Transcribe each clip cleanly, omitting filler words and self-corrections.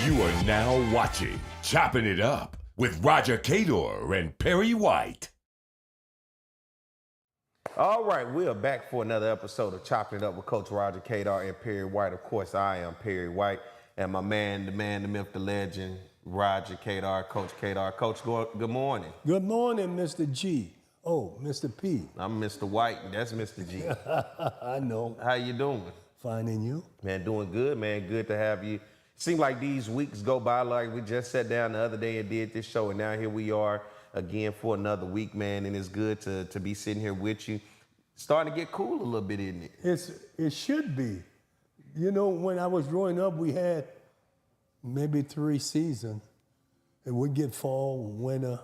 You are now watching Chopping It Up with Roger Cador and Perry White. All right, we are back for another episode of Chopping It Up with Coach Roger Cador and Perry White. Of course, I am Perry White, and my man, the myth, the legend, Roger Cador, Coach Cador. Coach, good morning. Good morning, Mr. G. Oh, Mr. P. I'm Mr. White, and that's Mr. G. I know. How you doing? Fine, and you? Man, doing good, man. Good to have you. Seems like these weeks go by like we just sat down the other day and did this show, and now here we are again for another week, man, and it's good to be sitting here with you. Starting to get cool a little bit, isn't it? It should be. You know, when I was growing up, we had maybe 3 seasons. It would get fall, winter,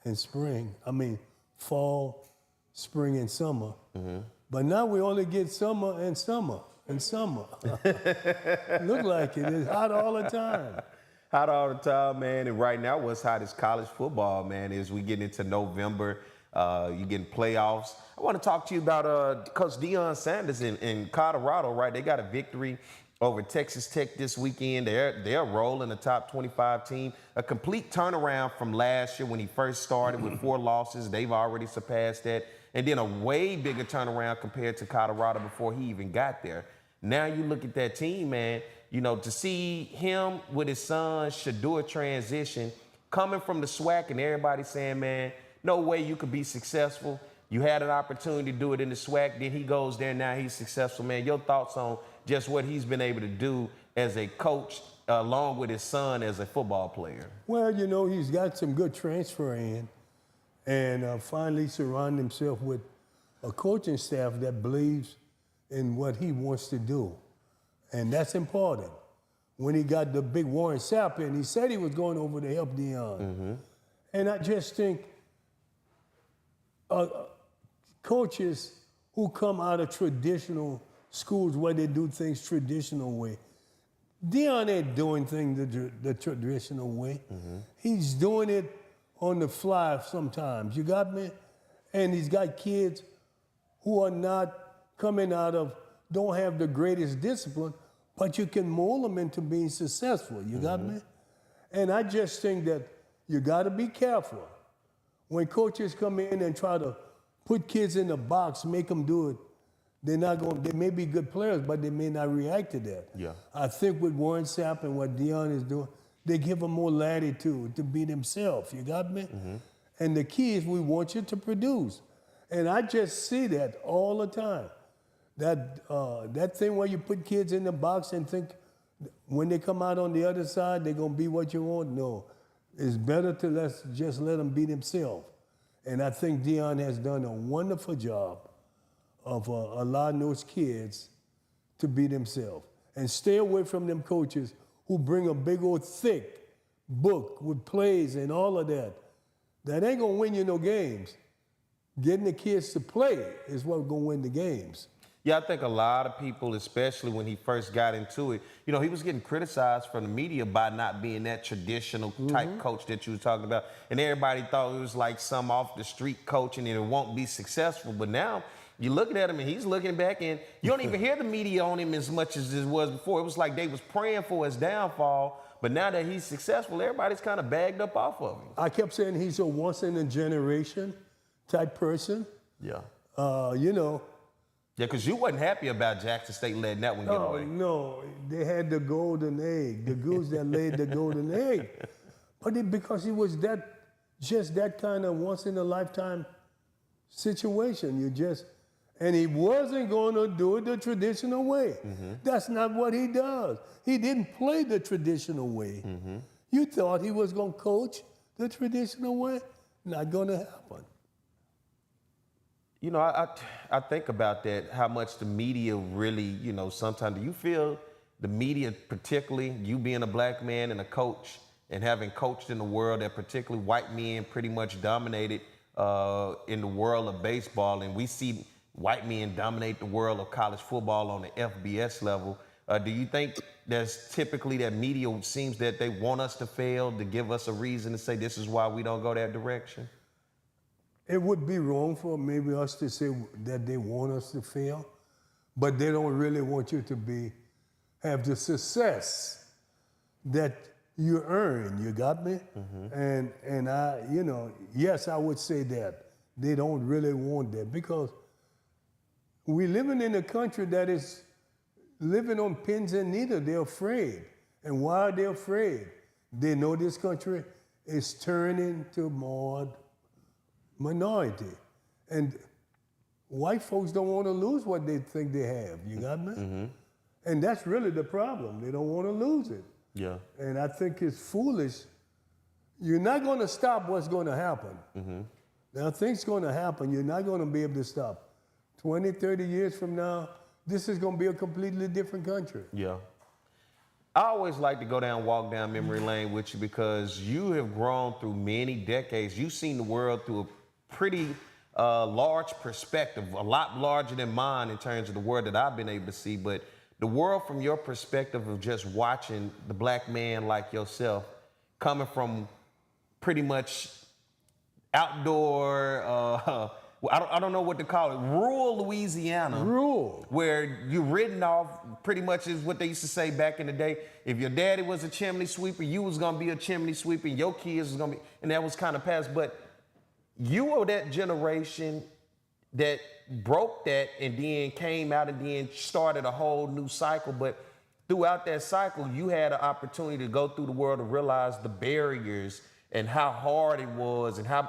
and spring. I mean, fall, spring, and summer. Mm-hmm. But now we only get summer and summer and summer. Look like it. It's hot all the time. Hot all the time, man. And right now, what's hot is college football, man. As we get into November, you getting playoffs. I want to talk to you about Coach Deion Sanders in Colorado, right? They got a victory over Texas Tech this weekend. They're rolling the top 25 team. A complete turnaround from last year when he first started with 4 losses. They've already surpassed that. And then a way bigger turnaround compared to Colorado before he even got there. Now you look at that team, man, you know, to see him with his son Cador transition, coming from the SWAC and everybody saying, man, no way you could be successful. You had an opportunity to do it in the SWAC, then he goes there, now he's successful, man. Your thoughts on just what he's been able to do as a coach along with his son as a football player? Well, you know, he's got some good transfer in and finally surrounded himself with a coaching staff that believes in what he wants to do. And that's important. When he got the big Warren Sapp in, he said he was going over to help Deion. Mm-hmm. And I just think coaches who come out of traditional schools where they do things traditional way, Deion ain't doing things the traditional way. Mm-hmm. He's doing it on the fly sometimes. You got me? And he's got kids who are not coming out of, don't have the greatest discipline, but you can mold them into being successful. You got me? And I just think that you got to be careful. When coaches come in and try to put kids in the box, make them do it, they may be good players, but they may not react to that. Yeah. I think with Warren Sapp and what Deion is doing, they give them more latitude to be themselves. You got me? Mm-hmm. And the key is we want you to produce. And I just see that all the time. That thing where you put kids in the box and think when they come out on the other side, they're going to be what you want. No. It's better to just let them be themselves. And I think Deion has done a wonderful job of allowing those kids to be themselves. And stay away from them coaches who bring a big old thick book with plays and all of that. That ain't going to win you no games. Getting the kids to play is what's going to win the games. Yeah, I think a lot of people, especially when he first got into it, you know, he was getting criticized from the media by not being that traditional type coach that you were talking about. And everybody thought it was like some off the street coaching and it won't be successful. But now you're looking at him and he's looking back and you don't even hear the media on him as much as it was before. It was like they was praying for his downfall. But now that he's successful, everybody's kind of bagged up off of him. I kept saying he's a once-in-a-generation type person. Yeah. You know. Yeah, because you wasn't happy about Jackson State letting that one get away. No, they had the golden egg, the goose that laid the golden egg. But because he was just that kind of once-in-a-lifetime situation. And he wasn't going to do it the traditional way. Mm-hmm. That's not what he does. He didn't play the traditional way. Mm-hmm. You thought he was going to coach the traditional way? Not going to happen. You know, I think about that, how much the media really, you know, sometimes, do you feel the media, particularly you being a black man and a coach and having coached in a world that particularly white men pretty much dominated in the world of baseball, and we see white men dominate the world of college football on the FBS level, do you think there's typically that media seems that they want us to fail to give us a reason to say this is why we don't go that direction? It would be wrong for maybe us to say that they want us to fail, but they don't really want you to have the success that you earn. You got me? And I, yes, I would say that they don't really want that because we're living in a country that is living on pins and needles. They're afraid. And why are they afraid? They know this country is turning to more minority. And white folks don't want to lose what they think they have. You got me? And that's really the problem. They don't want to lose it. Yeah. And I think it's foolish. You're not going to stop what's going to happen. Now, things going to happen. You're not going to be able to stop. 20, 30 years from now, this is going to be a completely different country. Yeah. I always like to walk down memory lane with you because you have grown through many decades. You've seen the world through a pretty large perspective, a lot larger than mine in terms of the world that I've been able to see. But the world from your perspective of just watching the black man like yourself coming from pretty much outdoor, I don't know what to call it, rural Louisiana. Rural. Where you're written off pretty much is what they used to say back in the day. If your daddy was a chimney sweeper, you was gonna be a chimney sweeper, and your kids was gonna be, and that was kind of past. But you were that generation that broke that and then came out and then started a whole new cycle. But throughout that cycle, you had an opportunity to go through the world and realize the barriers and how hard it was and how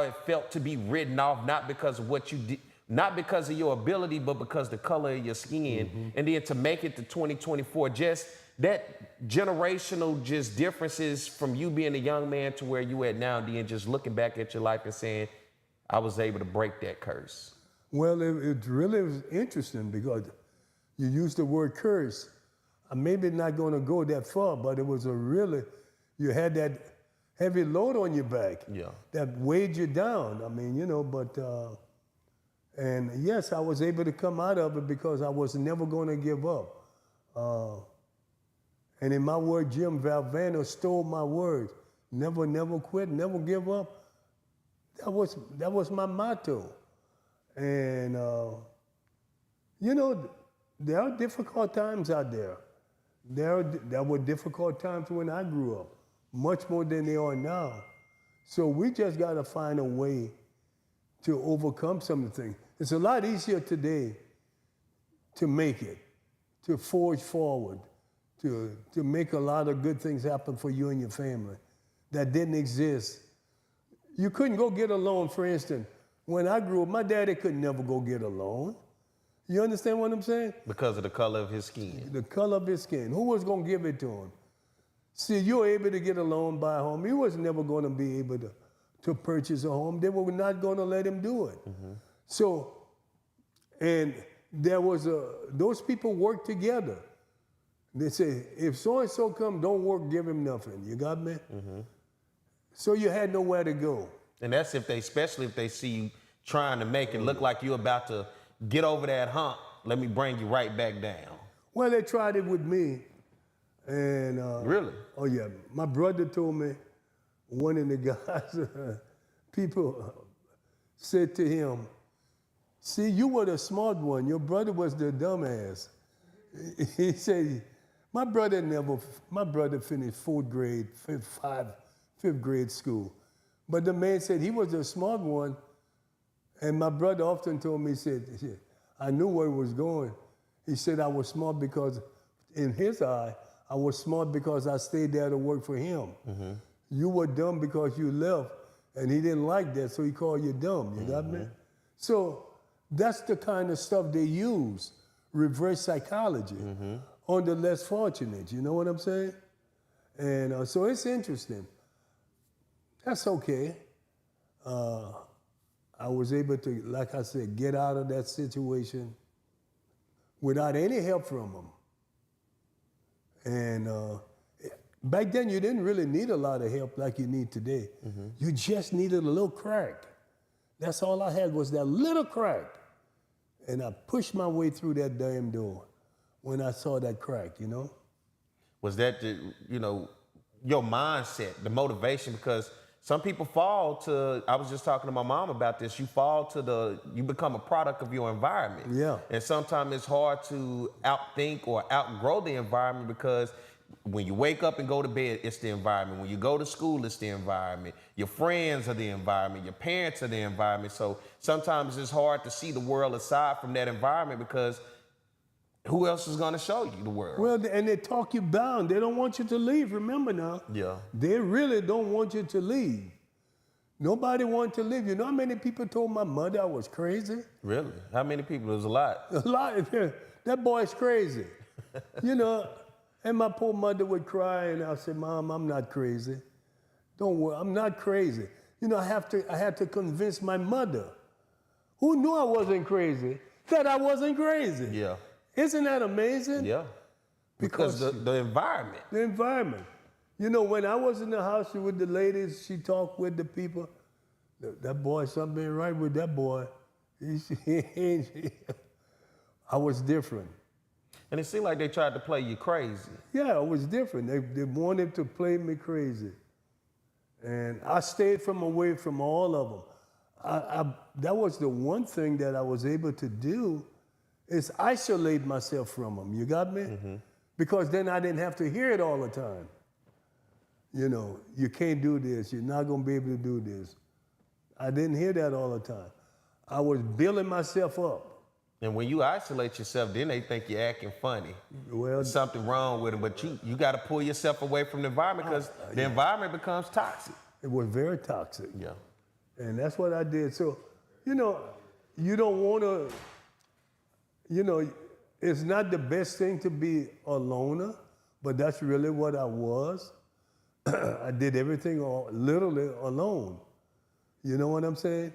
it felt to be written off, not because of what you did, not because of your ability, but because the color of your skin. And then to make it to 2024, just that generational just differences from you being a young man to where you at now, and then just looking back at your life and saying, I was able to break that curse. Well, it really was interesting because you used the word curse. I'm maybe not going to go that far, but it was you had that heavy load on your back that weighed you down. I mean, and yes, I was able to come out of it because I was never going to give up. And in my word, Jim Valvano stole my words. Never quit, never give up. That was my motto. And, there are difficult times out there. There were difficult times when I grew up, much more than they are now. So we just got to find a way to overcome some of the things. It's a lot easier today to make it, to forge forward, to make a lot of good things happen for you and your family that didn't exist. You couldn't go get a loan, for instance. When I grew up, my daddy could never go get a loan. You understand what I'm saying? Because of the color of his skin. The color of his skin. Who was going to give it to him? See, you were able to get a loan, buy a home. He was never going to be able to purchase a home. They were not going to let him do it. So, and there was those people worked together. They say, if so-and-so come, don't work, give him nothing. You got me? So you had nowhere to go. And that's especially if they see you trying to make it look like you're about to get over that hump. Let me bring you right back down. Well, they tried it with me. And really? Oh yeah, my brother told me, one of the guys, people said to him, see, you were the smart one, your brother was the dumbass. He said, my brother finished fourth grade, fifth grade school. But the man said he was the smart one, and my brother often told me, he said, I knew where he was going. He said I was smart because, in his eye, I was smart because I stayed there to work for him. You were dumb because you left, and he didn't like that, so he called you dumb. You got me? So that's the kind of stuff they use, reverse psychology, on the less fortunate. You know what I'm saying? And so it's interesting. That's okay. I was able to, like I said, get out of that situation without any help from them. And back then, you didn't really need a lot of help like you need today. You just needed a little crack. That's all I had was that little crack. And I pushed my way through that damn door when I saw that crack, you know? Was that, your mindset, the motivation? Because some people fall to, I was just talking to my mom about this, you become a product of your environment. Yeah. And sometimes it's hard to outthink or outgrow the environment because when you wake up and go to bed, it's the environment. When you go to school, it's the environment. Your friends are the environment. Your parents are the environment. So sometimes it's hard to see the world aside from that environment because who else is going to show you the world? Well, and they talk you down. They don't want you to leave. Remember now. Yeah. They really don't want you to leave. Nobody wants to leave. You know how many people told my mother I was crazy? Really? How many people? It was a lot. A lot. That boy's crazy. You know, and my poor mother would cry, and I said, Mom, I'm not crazy. Don't worry, I'm not crazy. You know, I had to convince my mother, who knew I wasn't crazy, that I wasn't crazy. Yeah. Isn't that amazing? Yeah. Because the environment. The environment. You know, when I was in the house with the ladies, she talked with the people. That boy, something ain't right with that boy. I was different. And it seemed like they tried to play you crazy. Yeah, I was different. They wanted to play me crazy. And I stayed away from all of them. That was the one thing that I was able to do is isolate myself from them. You got me? Mm-hmm. Because then I didn't have to hear it all the time. You know, you can't do this. You're not going to be able to do this. I didn't hear that all the time. I was building myself up. And when you isolate yourself, then they think you're acting funny. Well, there's something wrong with it. But you got to pull yourself away from the environment because the environment becomes toxic. It was very toxic. Yeah. And that's what I did. So, you know, you don't want to, you know, it's not the best thing to be a loner, but that's really what I was. I did everything literally alone. You know what I'm saying?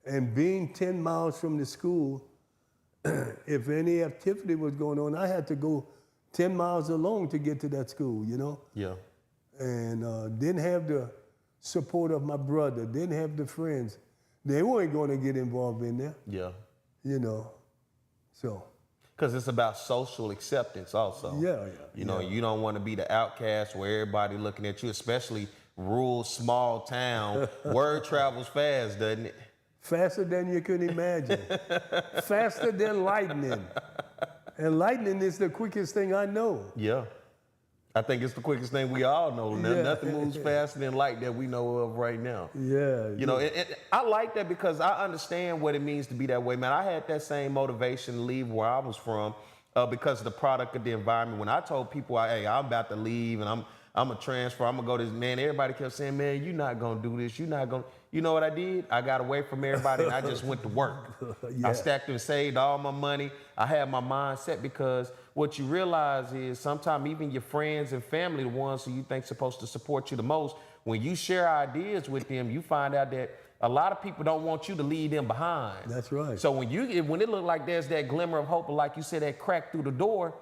And being 10 miles from the school, if any activity was going on, I had to go 10 miles alone to get to that school, you know? Yeah. And didn't have the support of my brother, didn't have the friends. They weren't going to get involved in there. Yeah. You know, so. Because it's about social acceptance also. Yeah. You know, you don't want to be the outcast where everybody looking at you, especially rural, small town. Word travels fast, doesn't it? Faster than you could imagine. Faster than lightning. And lightning is the quickest thing I know. Yeah. I think it's the quickest thing we all know. Yeah. Nothing moves faster than light that we know of right now. Yeah. You know, I like that because I understand what it means to be that way, man. I had that same motivation to leave where I was from because of the product of the environment. When I told people, hey, I'm about to leave and I'm a transfer, I'm going to go to this, man, everybody kept saying, man, you're not going to do this. You're not going to. You know what I did? I got away from everybody and I just went to work. Yeah. I stacked and saved all my money. I had my mind set because what you realize is sometimes even your friends and family, the ones who you think supposed to support you the most, when you share ideas with them, you find out that a lot of people don't want you to leave them behind. That's right. So when it look like there's that glimmer of hope, or like you said, that crack through the door,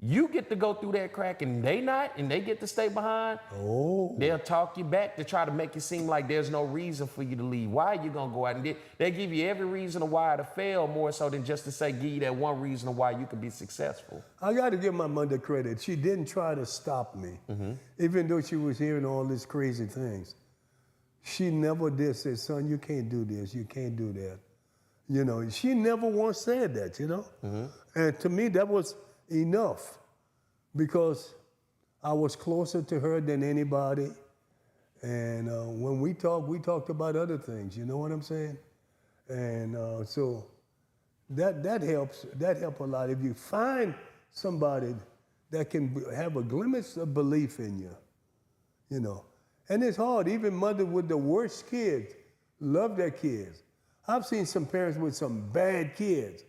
you get to go through that crack and they not, and they get to stay behind. Oh. They'll talk you back to try to make it seem like there's no reason for you to leave. Why are you going to go out? And they give you every reason why to fail more so than just to say, give you that one reason why you could be successful. I got to give my mother credit. She didn't try to stop me, even though she was hearing all these crazy things. She never did say, son, you can't do this, you can't do that. You know, she never once said that, you know? And to me, that was enough because I was closer to her than anybody. And when we talked about other things, you know what I'm saying? And so that helps a lot. If you find somebody that can have a glimpse of belief in you, you know. And it's hard, even mother with the worst kids love their kids. I've seen some parents with some bad kids,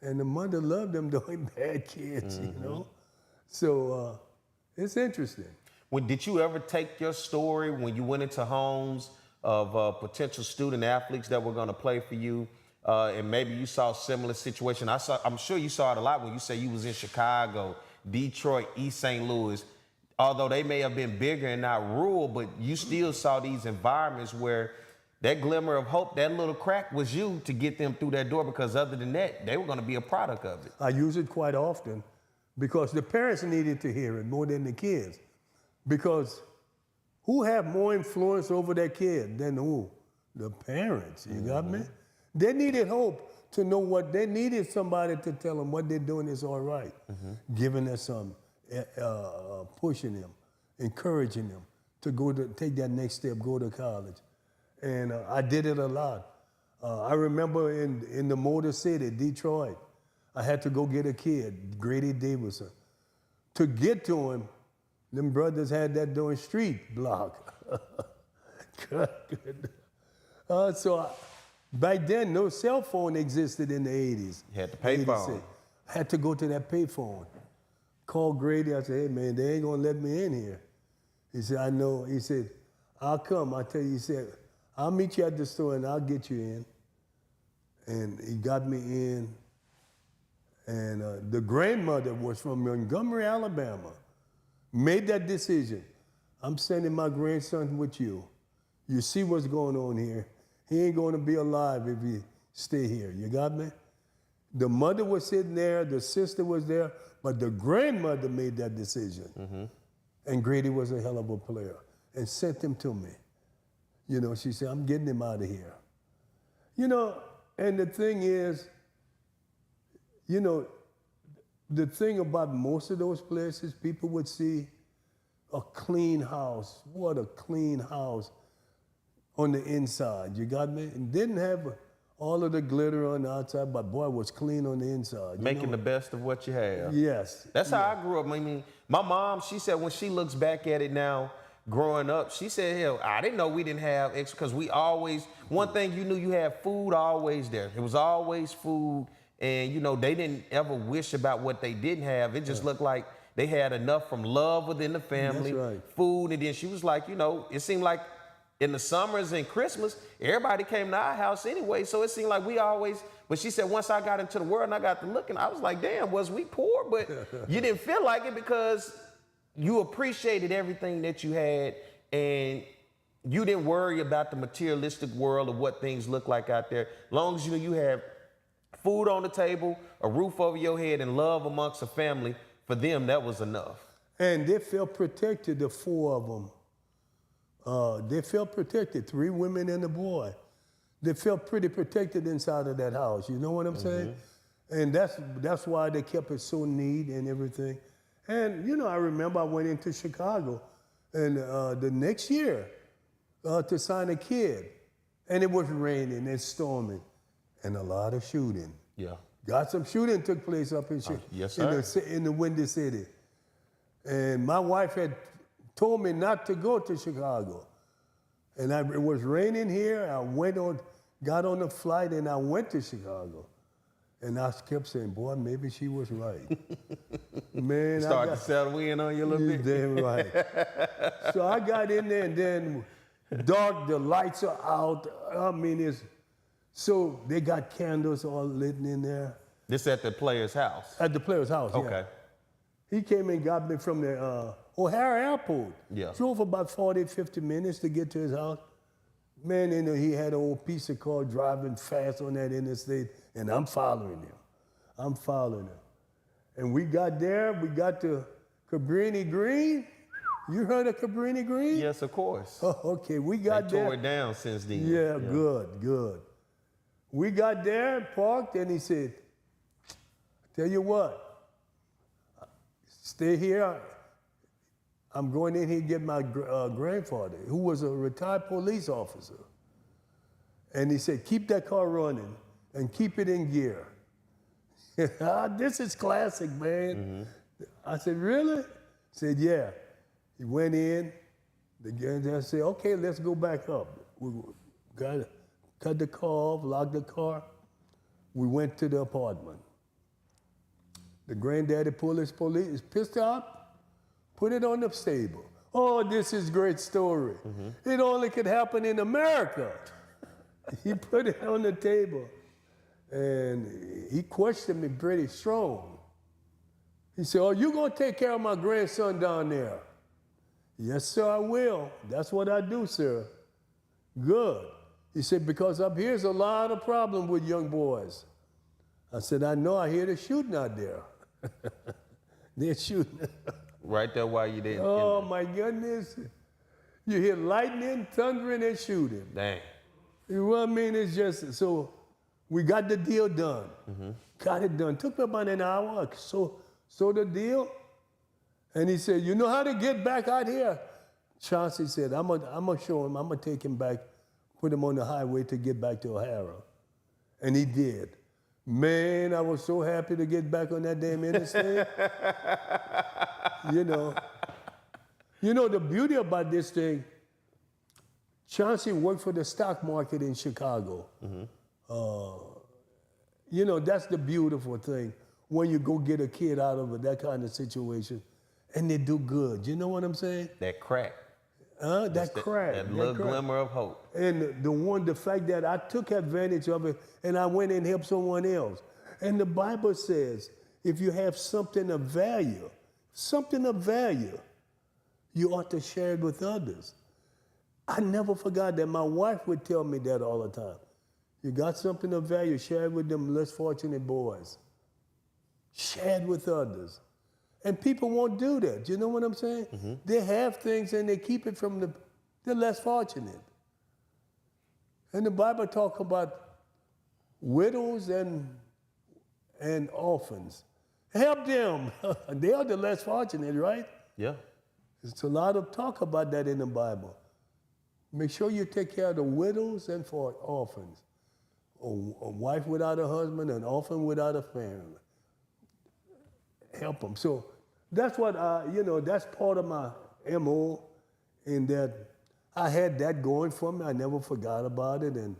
and the mother loved them doing bad kids, you know? So it's interesting. Did you ever take your story when you went into homes of potential student athletes that were going to play for you, and maybe you saw a similar situation? I'm sure you saw it a lot when you say you was in Chicago, Detroit, East St. Louis. Although they may have been bigger and not rural, but you still saw these environments where that glimmer of hope, that little crack was you to get them through that door, because other than that, they were going to be a product of it. I use it quite often because the parents needed to hear it more than the kids. Because Who have more influence over their kid than who? The parents, you got me? They needed hope to know what, they needed somebody to tell them what they're doing is all right, giving them some, pushing them, encouraging them to go to, take that next step, go to college. And I did it a lot. I remember in the Motor City, Detroit, I had to go get a kid, Grady Davison. To get to him, them brothers had that doing street block. Back then, no cell phone existed in the 80s. You had to pay phone. I had to go to that pay phone. Call Grady, I said, hey man, they ain't gonna let me in here. He said, I know. He said, I'll come. I tell you, he said, I'll meet you at the store and I'll get you in. And he got me in. And the grandmother was from Montgomery, Alabama, made that decision. I'm sending my grandson with you. You see what's going on here. He ain't going to be alive if you stay here. You got me? The mother was sitting there, the sister was there, but the grandmother made that decision. And Grady was a hell of a player and sent him to me. You know, she said, I'm getting him out of here. You know, and the thing is, you know, the thing about most of those places, people would see a clean house. What a clean house on the inside. You got me? And didn't have all of the glitter on the outside, but boy, it was clean on the inside. Making the best of what you have. Yes. That's how I grew up. I mean, my mom, she said when she looks back at it now, growing up, she said, hell, I didn't know we didn't have extra, because we always, one thing you knew, you had food always there. It was always food. And, you know, they didn't ever wish about what they didn't have. It just looked like they had enough from love within the family, food. And then she was like, you know, it seemed like in the summers and Christmas, everybody came to our house anyway. So it seemed like we always, but she said, once I got into the world and I got to looking, I was like, damn, was we poor? But you didn't feel like it because you appreciated everything that you had and you didn't worry about the materialistic world of what things look like out there. As long as you know you have food on the table, a roof over your head, and love amongst a family, for them, that was enough. And they felt protected, the four of them. They felt protected, 3 women and a boy. They felt pretty protected inside of that house, you know what I'm saying? And that's why they kept it so neat and everything. And, you know, I remember I went into Chicago and the next year to sign a kid, and it was raining and storming. And a lot of shooting. Yeah. Got some shooting took place up in, yes, sir. in the Windy City. And my wife had told me not to go to Chicago. And it was raining here. I got on the flight and I went to Chicago. And I kept saying, boy, maybe she was right. Man, started to settle in on you a little bit. Damn right. So I got in there and then dark, the lights are out. I mean, so they got candles all lit in there. This at the player's house? At the player's house, okay. Yeah. He came and got me from the O'Hare Airport. Yeah. Drove about 40, 50 minutes to get to his house. Man, you know, he had an old piece of car driving fast on that interstate, and I'm following him. And we got there, we got to Cabrini Green. You heard of Cabrini Green? Yes, of course. Oh, okay, we got there. They tore it down since then. Yeah, good. We got there, parked, and he said, tell you what, stay here. I'm going in here to get my grandfather, who was a retired police officer. And he said, keep that car running and keep it in gear. This is classic, man. I said, really? He said, yeah. He went in. The guy said, okay, let's go back up. We got it. Cut the car off, locked the car. We went to the apartment. The granddaddy pulled his pistol out, put it on the table. Oh, this is a great story. It only could happen in America. He put it on the table, and he questioned me pretty strong. He said, oh, you gonna take care of my grandson down there? Yes, sir, I will. That's what I do, sir. Good. He said, because up here's a lot of problem with young boys. I said, I know, I hear they're shooting out there. They're shooting. Right there while you did. Oh, my goodness. You hear lightning, thundering, and shooting. Dang. You know what I mean? It's just, so we got the deal done. Got it done. Took me about an hour. So the deal. And he said, you know how to get back out here? Chauncey said, I'm gonna show him. I'm gonna take him back, put him on the highway to get back to O'Hara. And he did. Man, I was so happy to get back on that damn interstate. You know, the beauty about this thing, Chauncey worked for the stock market in Chicago. You know, that's the beautiful thing when you go get a kid out of that kind of situation and they do good. You know what I'm saying? That crack. That crack. That little glimmer of hope. And the fact that I took advantage of it and I went and helped someone else. And the Bible says, if you have something of value, you ought to share it with others. I never forgot that. My wife would tell me that all the time. You got something of value, share it with them less fortunate boys. Share it with others. And people won't do that. You know what I'm saying? They have things and they keep it from the less fortunate. And the Bible talks about widows and orphans. Help them. They are the less fortunate, right? Yeah. There's a lot of talk about that in the Bible. Make sure you take care of the widows and for orphans. A wife without a husband, an orphan without a family. Help them. So that's what, that's part of my MO, in that I had that going for me. I never forgot about it, and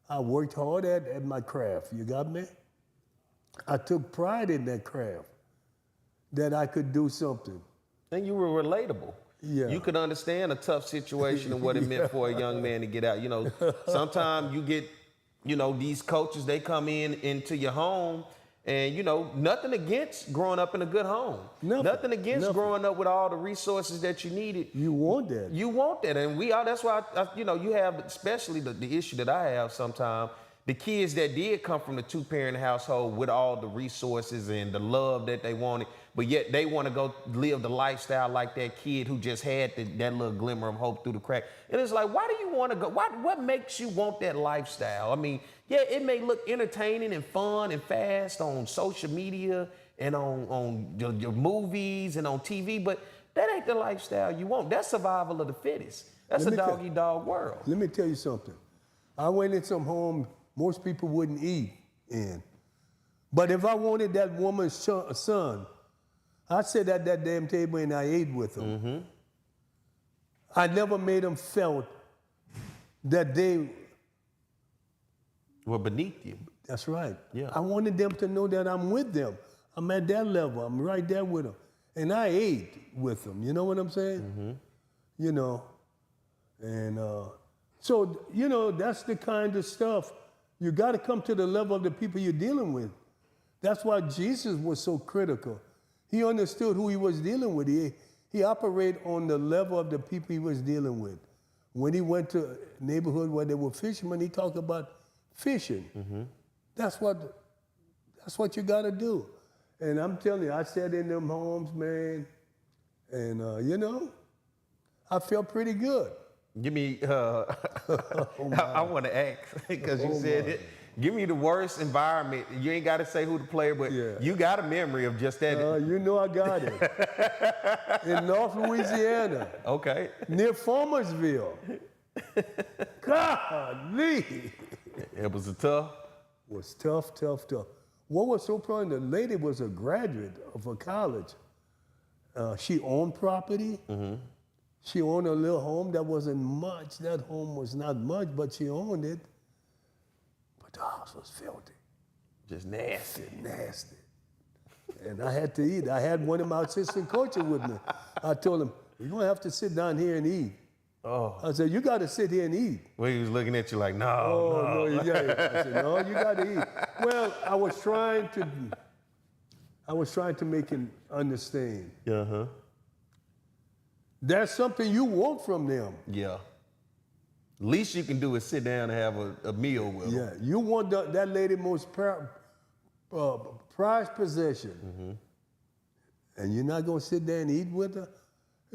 I worked hard at my craft. You got me? I took pride in that craft, that I could do something. And you were relatable. Yeah. You could understand a tough situation and what it meant for a young man to get out. You know, sometimes you get, these coaches, they come into your home, and, nothing against growing up in a good home. Nothing against growing up with all the resources that you needed. You want that. You want that. And that's why, you have, especially the issue that I have sometimes, the kids that did come from the two-parent household with all the resources and the love that they wanted, but yet they want to go live the lifestyle like that kid who just had that little glimmer of hope through the crack. And it's like, why do you want to go? What makes you want that lifestyle? I mean, yeah, it may look entertaining and fun and fast on social media and on your movies and on TV, but that ain't the lifestyle you want. That's survival of the fittest. That's a dog-eat-dog world. Let me tell you something. I went in some home most people wouldn't eat in. But if I wanted that woman's son, I sat at that damn table and I ate with them. I never made them felt that they were beneath you. That's right. Yeah. I wanted them to know that I'm with them. I'm at that level. I'm right there with them. And I ate with them. You know what I'm saying? And so, that's the kind of stuff. You got to come to the level of the people you're dealing with. That's why Jesus was so critical. He understood who he was dealing with. He operated on the level of the people he was dealing with. When he went to a neighborhood where there were fishermen, he talked about fishing. That's what you got to do. And I'm telling you, I sat in them homes, man, and, I felt pretty good. Give me, I want to ask, because you said it. Give me the worst environment. You ain't got to say who the player, but you got a memory of just that. I got it. In North Louisiana. Okay. Near Farmersville. Golly. It was tough? It was tough. What was so funny, the lady was a graduate of a college. She owned property. She owned a little home that wasn't much. That home was not much, but she owned it. But the house was filthy. Just nasty. Nasty. And I had to eat. I had one of my assistant coaches with me. I told him, you're going to have to sit down here and eat. Oh. I said, you got to sit here and eat. Well, he was looking at you like, no. I said, no, you got to eat. Well, I was trying to make him understand. There's something you want from them. Yeah. Least you can do is sit down and have a meal with them. Yeah, you want that lady most prized possession. And you're not going to sit there and eat with her?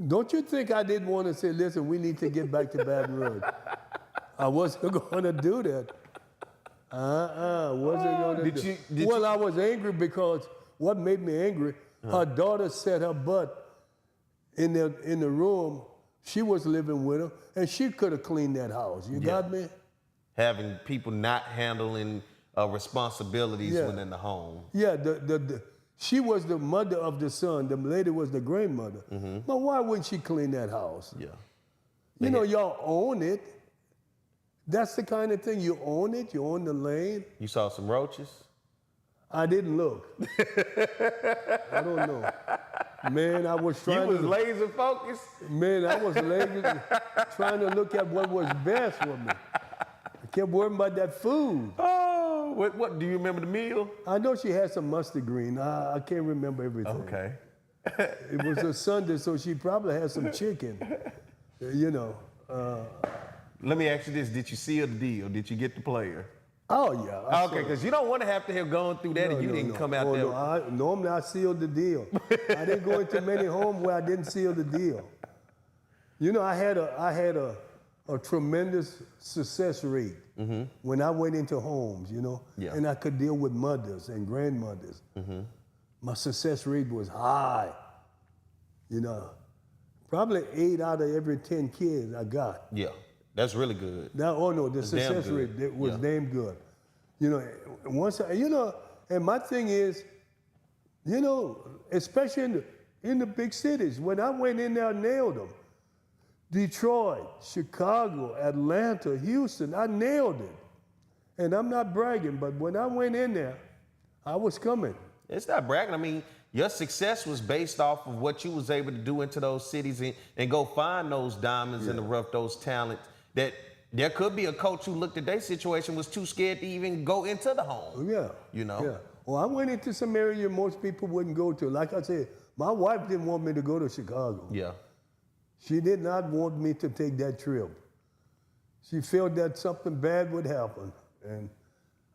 Don't you think I didn't want to say, listen, we need to get back to Baton Rouge? I wasn't going to do that. Wasn't going to do. Well, I was angry because what made me angry, her daughter set her butt in the room. She was living with her, and she could have cleaned that house. You got me? Having people not handling responsibilities within the home. Yeah, she was the mother of the son. The lady was the grandmother. But why wouldn't she clean that house? Yeah. You know, y'all own it. That's the kind of thing. You own it. You own the land. You saw some roaches? I didn't look. I don't know. Man, I was trying You was laser focused? Man, I was laser trying to look at what was best for me. I kept worrying about that food. Oh, what do you remember the meal? I know she had some mustard green. I can't remember everything. Okay. It was a Sunday, so she probably had some chicken. You know. Let me ask you this. Did you seal the deal? Did you get the player? Oh, yeah. Okay, because you don't want to have to have gone through that and you didn't come out there. No, normally I sealed the deal. I didn't go into many homes where I didn't seal the deal. You know, I had a tremendous success rate when I went into homes, you know, and I could deal with mothers and grandmothers. My success rate was high, you know. Probably 8 out of every 10 kids I got. Yeah. That's really good. The success rate was damn good. You know, and my thing is, you know, especially in the big cities, when I went in there, I nailed them. Detroit, Chicago, Atlanta, Houston, I nailed it. And I'm not bragging, but when I went in there, I was coming. It's not bragging. I mean, your success was based off of what you was able to do into those cities and go find those diamonds in the rough, those talents. That there could be a coach who looked at their situation, was too scared to even go into the home. Yeah. You know? Yeah. Well, I went into some area most people wouldn't go to. Like I said, my wife didn't want me to go to Chicago. Yeah. She did not want me to take that trip. She felt that something bad would happen. And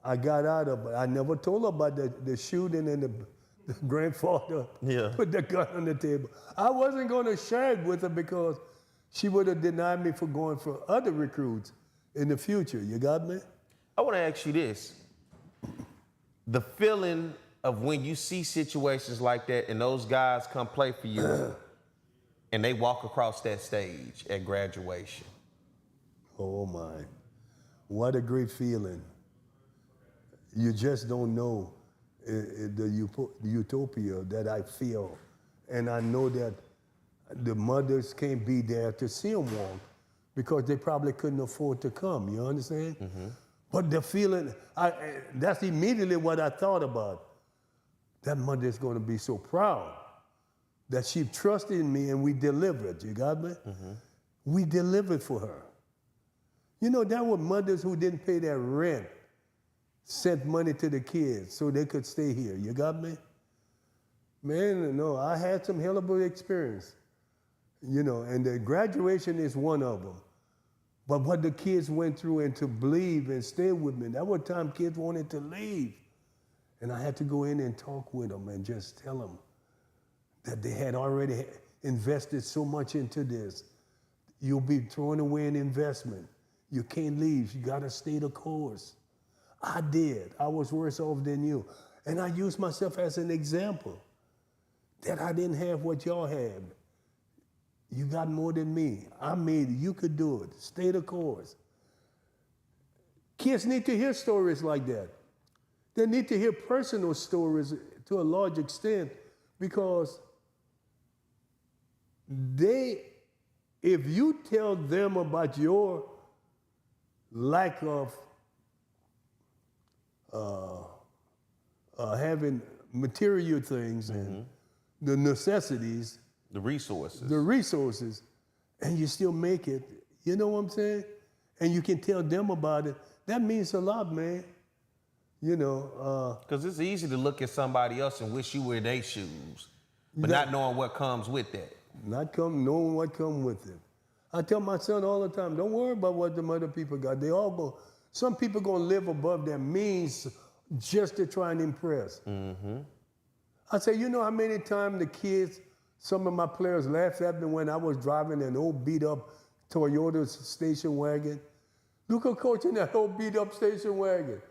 I got out of it. I never told her about the shooting and the grandfather put the gun on the table. I wasn't going to share it with her because she would have denied me for going for other recruits in the future. You got me? I want to ask you this. The feeling of when you see situations like that and those guys come play for you and they walk across that stage at graduation. Oh, my. What a great feeling. You just don't know the utopia that I feel. And I know that the mothers can't be there to see them walk because they probably couldn't afford to come, you understand? But the feeling, that's immediately what I thought about. That mother's gonna be so proud that she trusted in me and we delivered, you got me? We delivered for her. You know, there were mothers who didn't pay their rent, sent money to the kids so they could stay here, you got me? Man, no, I had some hell of an experience. You know, and the graduation is one of them. But what the kids went through and to believe and stay with me, that was time kids wanted to leave. And I had to go in and talk with them and just tell them that they had already invested so much into this. You'll be throwing away an investment. You can't leave. You got to stay the course. I did. I was worse off than you. And I used myself as an example that I didn't have what y'all had. You got more than me. I made it. You could do it. Stay the course. Kids need to hear stories like that. They need to hear personal stories to a large extent because if you tell them about your lack of having material things and the necessities, the resources, and you still make it, you know what I'm saying? And you can tell them about it. That means a lot, man. You know. Because it's easy to look at somebody else and wish you were in their shoes, but not knowing what comes with that. Knowing what comes with it. I tell my son all the time, don't worry about what them other people got. Some people gonna live above their means just to try and impress. I say, you know how many times the kids Some of my players laughed at me when I was driving an old beat-up Toyota station wagon. Look at Coach in that old beat-up station wagon.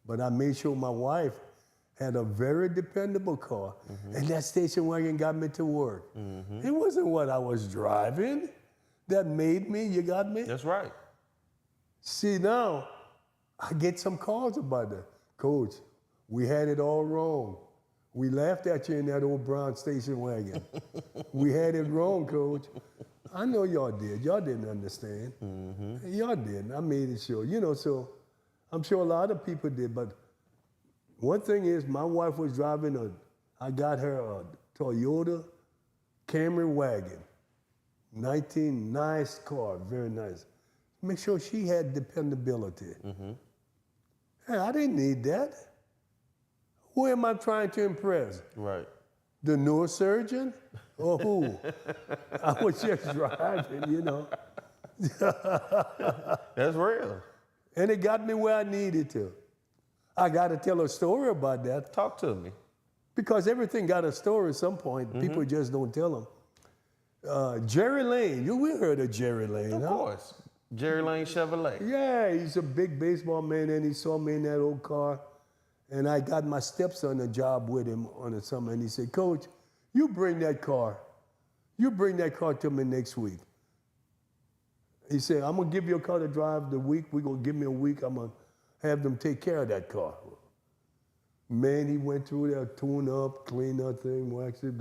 But I made sure my wife had a very dependable car, and that station wagon got me to work. It wasn't what I was driving that made me, you got me? That's right. See, now, I get some calls about that. Coach, we had it all wrong. We laughed at you in that old brown station wagon. We had it wrong, Coach. I know y'all did. Y'all didn't understand. Y'all didn't. I made it sure. You know, so I'm sure a lot of people did. But one thing is, my wife was driving I got her a Toyota Camry wagon. Nice car, very nice. Make sure she had dependability. Hey, I didn't need that. Who am I trying to impress? Right. The neurosurgeon? Or who? I was just driving, you know. That's real. And it got me where I needed to. I got to tell a story about that. Talk to me. Because everything got a story at some point. People just don't tell them. Jerry Lane. We heard of Jerry Lane, Of course. Jerry Lane Chevrolet. Yeah, he's a big baseball man, and he saw me in that old car. And I got my stepson a job with him on the summer, and he said, Coach, you bring that car to me next week. He said, I'm going to give you a car to drive the week. We're going to give me a week. I'm going to have them take care of that car. Man, he went through there, tune up, clean that thing, wax it.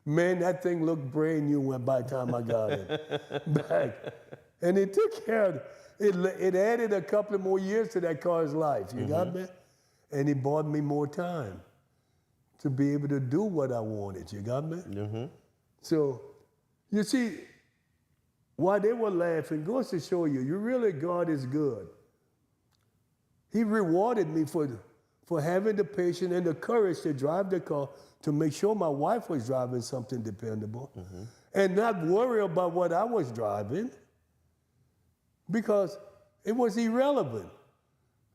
Man, that thing looked brand new by the time I got it back. And it took care of it. It added a couple of more years to that car's life. You got me? And it bought me more time to be able to do what I wanted. You got me? So, you see, while they were laughing, goes to show you, God is good. He rewarded me for having the patience and the courage to drive the car to make sure my wife was driving something dependable and not worry about what I was driving because it was irrelevant.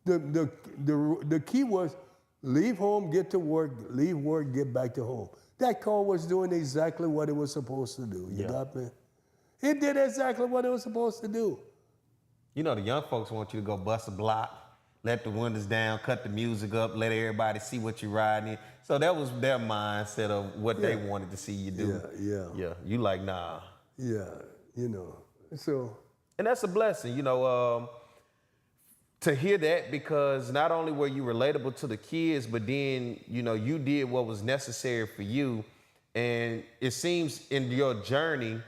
The key was leave home, get to work, leave work, get back to home. That car was doing exactly what it was supposed to do. You got me? It did exactly what it was supposed to do. You know, the young folks want you to go bust a block, let the windows down, cut the music up, let everybody see what you're riding in. So that was their mindset of what they wanted to see you do. Yeah. You like, nah. Yeah, you know. So. And that's a blessing, you know, to hear that, because not only were you relatable to the kids, but then, you know, you did what was necessary for you. And it seems in your journey,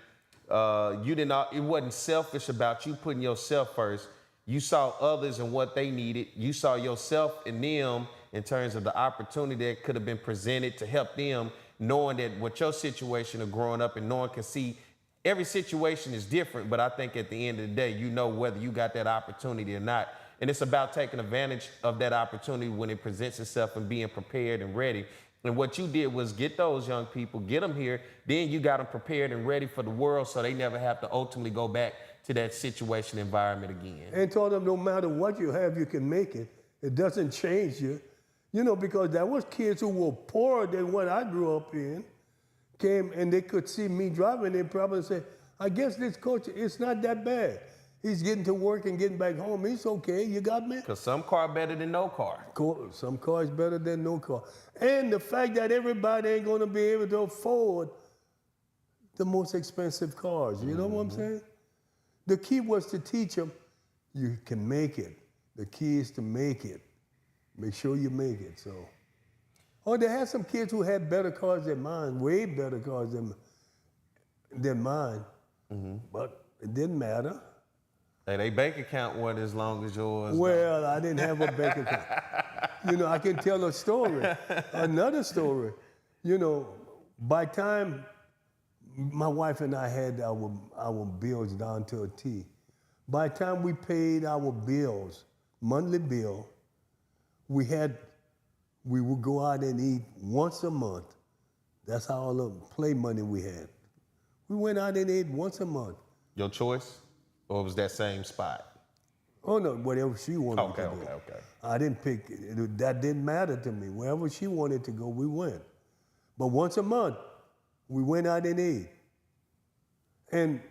it wasn't selfish about you putting yourself first. You saw others and what they needed. You saw yourself and them in terms of the opportunity that could have been presented to help them, knowing that what your situation of growing up and no one can see. Every situation is different, but I think at the end of the day, you know whether you got that opportunity or not. And it's about taking advantage of that opportunity when it presents itself and being prepared and ready. And what you did was get those young people, get them here, then you got them prepared and ready for the world so they never have to ultimately go back to that situation environment again. And told them no matter what you have, you can make it. It doesn't change you. You know, because there was kids who were poorer than what I grew up in, came and they could see me driving, they probably say, I guess this coach, it's not that bad. He's getting to work and getting back home. He's okay, you got me? Because some car better than no car. Some cars better than no car. And the fact that everybody ain't gonna be able to afford the most expensive cars, you know what I'm saying? The key was to teach them, you can make it. The key is to make it. Make sure you make it, so. Oh, they had some kids who had better cars than mine, way better cars than mine, but it didn't matter. Hey, they bank account wasn't as long as yours. Well, I didn't have a bank account. You know, I can tell a story, another story. You know, by time my wife and I had our bills down to a T, by the time we paid our bills, monthly bill, we would go out and eat once a month. That's how all the play money we had. We went out and ate once a month. Your choice? Or was that same spot? Oh, no, whatever she wanted to do. Okay. I didn't pick, that didn't matter to me. Wherever she wanted to go, we went. But once a month, We went out and ate. And,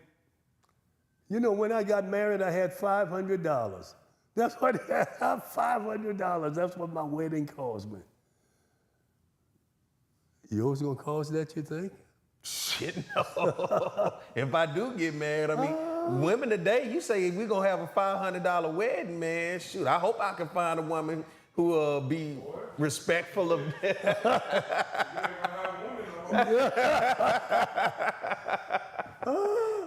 you know, when I got married, I had $500. That's what I had, $500. That's what my wedding cost me. Yours gonna cost that, you think? Shit, no. If I do get married, I mean, women today, you say we're gonna have a $500 wedding, man. Shoot, I hope I can find a woman who will be respectful of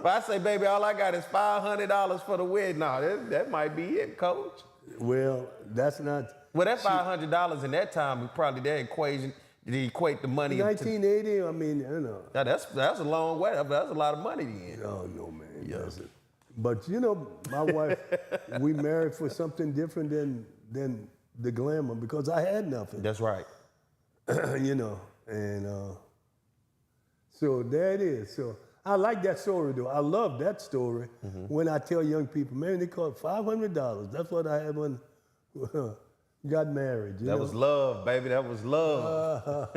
But I say, baby, all I got is $500 for the wedding. No, that might be it, Coach. Well, that's not. Well, that $500 in that time, probably that equation. They equate the money. 1980, I mean, you know. Now that's a long way. That's a lot of money then. Oh, no, man. Yes. But, you know, my wife, we married for something different than the glamour because I had nothing. That's right. You know, and so there it is. So I like that story, though. I love that story when I tell young people, man, they cost $500. That's what I had when got married. That was love, baby. That was love.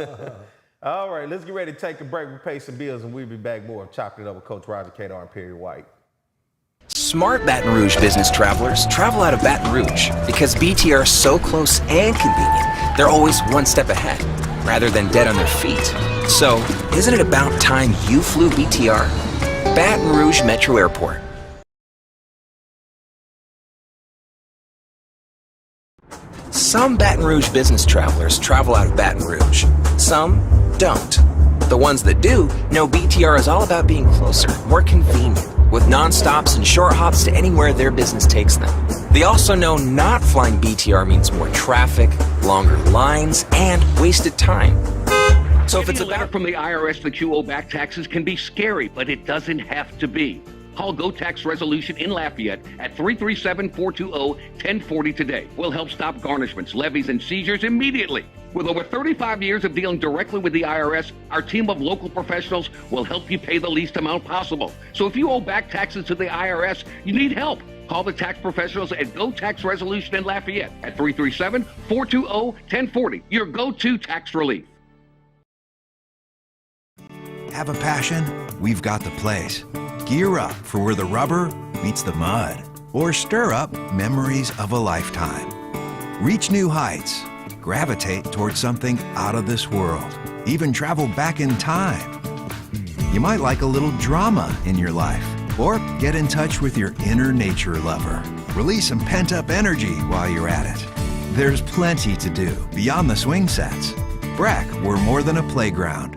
All right, let's get ready to take a break. We'll pay some bills, and we'll be back more of Chopping It Up with Coach Roger Cador and Perry White. Smart Baton Rouge business travelers travel out of Baton Rouge because BTR is so close and convenient. They're always one step ahead, rather than dead on their feet. So, isn't it about time you flew BTR? Baton Rouge Metro Airport. Some Baton Rouge business travelers travel out of Baton Rouge. Some don't. The ones that do know BTR is all about being closer, more convenient, with non-stops and short hops to anywhere their business takes them. They also know not flying BTR means more traffic, longer lines, and wasted time. So if it's a letter from the IRS that you owe back taxes can be scary, but it doesn't have to be. Call Go Tax Resolution in Lafayette at 337-420-1040 today. We'll help stop garnishments, levies, and seizures immediately. With over 35 years of dealing directly with the IRS, our team of local professionals will help you pay the least amount possible. So if you owe back taxes to the IRS, you need help. Call the tax professionals at Go Tax Resolution in Lafayette at 337-420-1040. Your go-to tax relief. Have a passion? We've got the place. Gear up for where the rubber meets the mud, or stir up memories of a lifetime. Reach new heights, gravitate towards something out of this world, even travel back in time. You might like a little drama in your life, or get in touch with your inner nature lover. Release some pent-up energy while you're at it. There's plenty to do beyond the swing sets. Breck, we're more than a playground.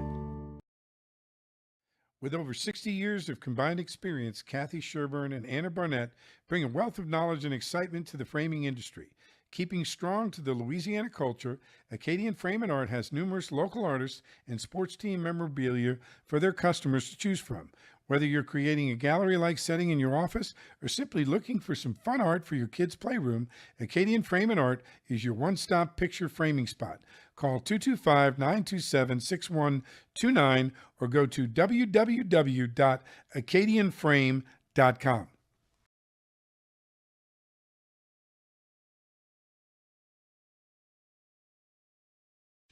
With over 60 years of combined experience, Kathy Sherburne and Anna Barnett bring a wealth of knowledge and excitement to the framing industry. Keeping strong to the Louisiana culture, Acadian Frame and Art has numerous local artists and sports team memorabilia for their customers to choose from. Whether you're creating a gallery-like setting in your office or simply looking for some fun art for your kids' playroom, Acadian Frame and Art is your one-stop picture framing spot. Call 225-927-6129 or go to www.acadianframe.com.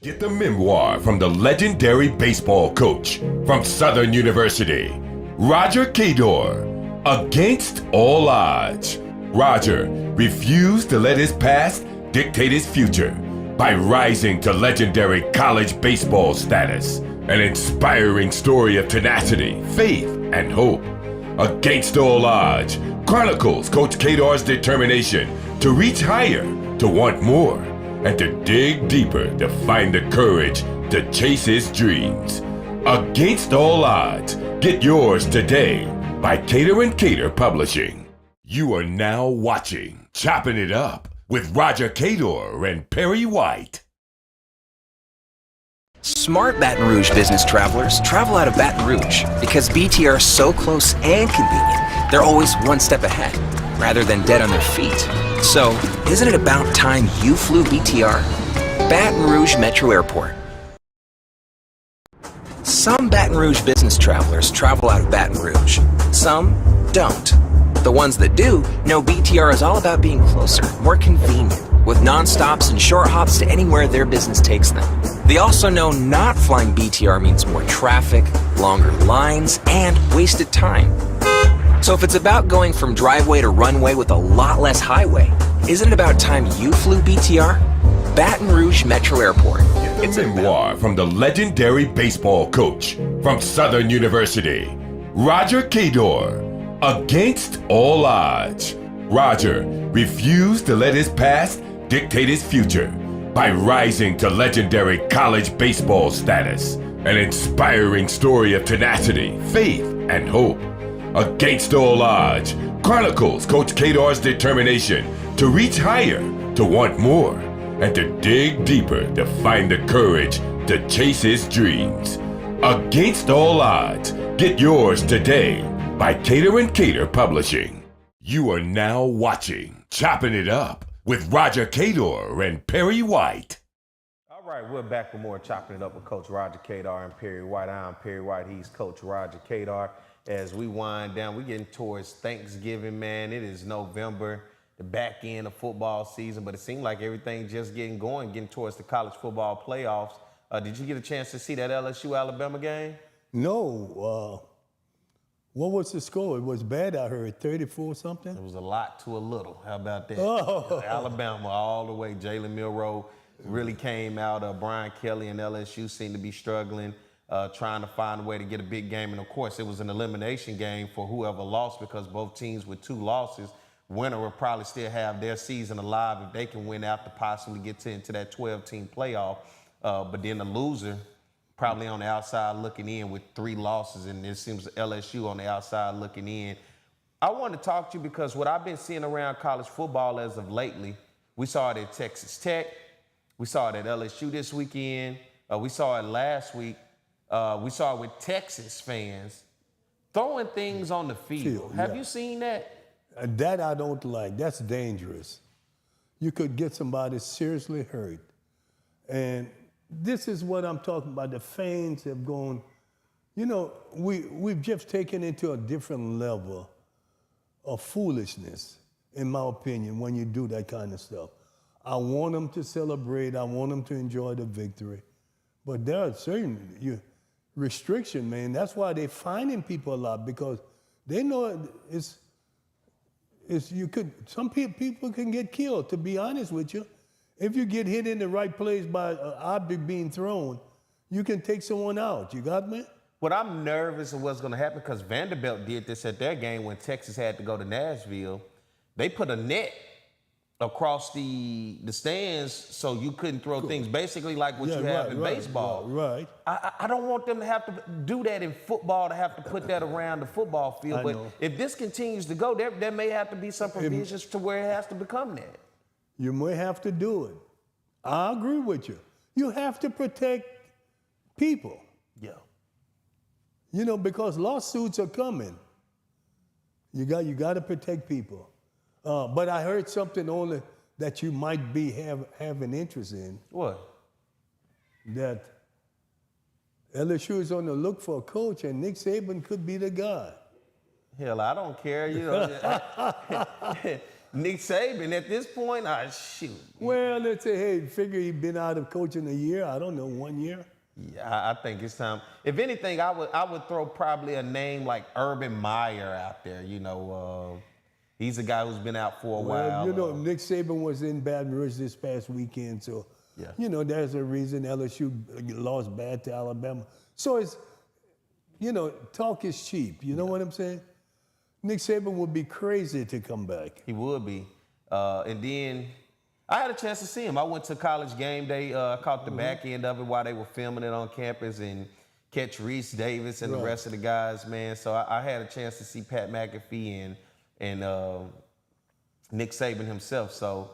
Get the memoir from the legendary baseball coach from Southern University, Roger Cador, Against All Odds. Roger refused to let his past dictate his future by rising to legendary college baseball status. An inspiring story of tenacity, faith, and hope. Against All Odds chronicles Coach Cador's determination to reach higher, to want more, and to dig deeper to find the courage to chase his dreams. Against All Odds. Get yours today by Cador and Cador Publishing. You are now watching Chopping It Up with Roger Cador and Perry White. Smart Baton Rouge business travelers travel out of Baton Rouge because BTR is so close and convenient. They're always one step ahead, rather than dead on their feet. So, isn't it about time you flew BTR? Baton Rouge Metro Airport. Some Baton Rouge business travelers travel out of Baton Rouge. Some don't. The ones that do know BTR is all about being closer, more convenient, with non-stops and short hops to anywhere their business takes them. They also know not flying BTR means more traffic, longer lines, and wasted time. So if it's about going from driveway to runway with a lot less highway, isn't it about time you flew BTR? Baton Rouge Metro Airport. It's a memoir from the legendary baseball coach from Southern University, Roger Cador. Against all odds, Roger refused to let his past dictate his future by rising to legendary college baseball status. An inspiring story of tenacity, faith, and hope. Against all odds chronicles Coach Cador's determination to reach higher, to want more, and to dig deeper to find the courage to chase his dreams. Against all odds, get yours today by Cador and Cador Publishing. You are now watching Chopping It Up with Roger Cador and Perry White. All right, we're back with more Chopping It Up with Coach Roger Cador and Perry White. I'm Perry White. He's Coach Roger Cador. As we wind down, we're getting towards Thanksgiving, man. It is November, the back end of football season, but it seemed like everything just getting towards the college football playoffs. Did you get a chance to see that LSU-Alabama game? No. What was the score? It was bad, I heard, 34 something? It was a lot to a little. How about that? Oh. Alabama all the way. Jalen Milroe really came out. Brian Kelly and LSU seemed to be struggling, trying to find a way to get a big game. And, of course, it was an elimination game for whoever lost because both teams with 2 losses. Winner will probably still have their season alive if they can win out to possibly get into that 12-team playoff. But then the loser probably on the outside looking in with 3 losses, and it seems LSU on the outside looking in. I want to talk to you because what I've been seeing around college football as of lately, we saw it at Texas Tech, we saw it at LSU this weekend, we saw it last week, we saw it with Texas fans throwing things on the field. Have you seen that? That I don't like. That's dangerous. You could get somebody seriously hurt. And this is what I'm talking about. The fans have gone, we've just taken it to a different level of foolishness, in my opinion, when you do that kind of stuff. I want them to celebrate. I want them to enjoy the victory. But there are certain restrictions, man. That's why they're finding people a lot, because they know some people can get killed, to be honest with you. If you get hit in the right place by an object being thrown, you can take someone out. You got me? But I'm nervous of what's going to happen because Vanderbilt did this at their game when Texas had to go to Nashville. They put a net across the stands so you couldn't throw things, basically like what you have in baseball. Right. I don't want them to have to do that in football, to have to put that around the football field. But if this continues to go, there may have to be some provisions to where it has to become that. You may have to do it. I agree with you. You have to protect people. Yeah. Because lawsuits are coming. You got to protect people. But I heard something only that you might have an interest in. What? That LSU is on the look for a coach, and Nick Saban could be the guy. Hell, I don't care. Nick Saban, at this point, shoot. Well, let's say, hey, figure he's been out of coaching a year. I don't know, 1 year. Yeah, I think it's time. If anything, I would throw probably a name like Urban Meyer out there. He's a guy who's been out for a while. Nick Saban was in Baton Rouge this past weekend, so there's a reason LSU lost bad to Alabama. So it's, talk is cheap. You know what I'm saying? Nick Saban would be crazy to come back. He would be. And then I had a chance to see him. I went to college game day. I caught the back end of it while they were filming it on campus and catch Reese Davis and the rest of the guys, man. So I had a chance to see Pat McAfee and Nick Saban himself. So,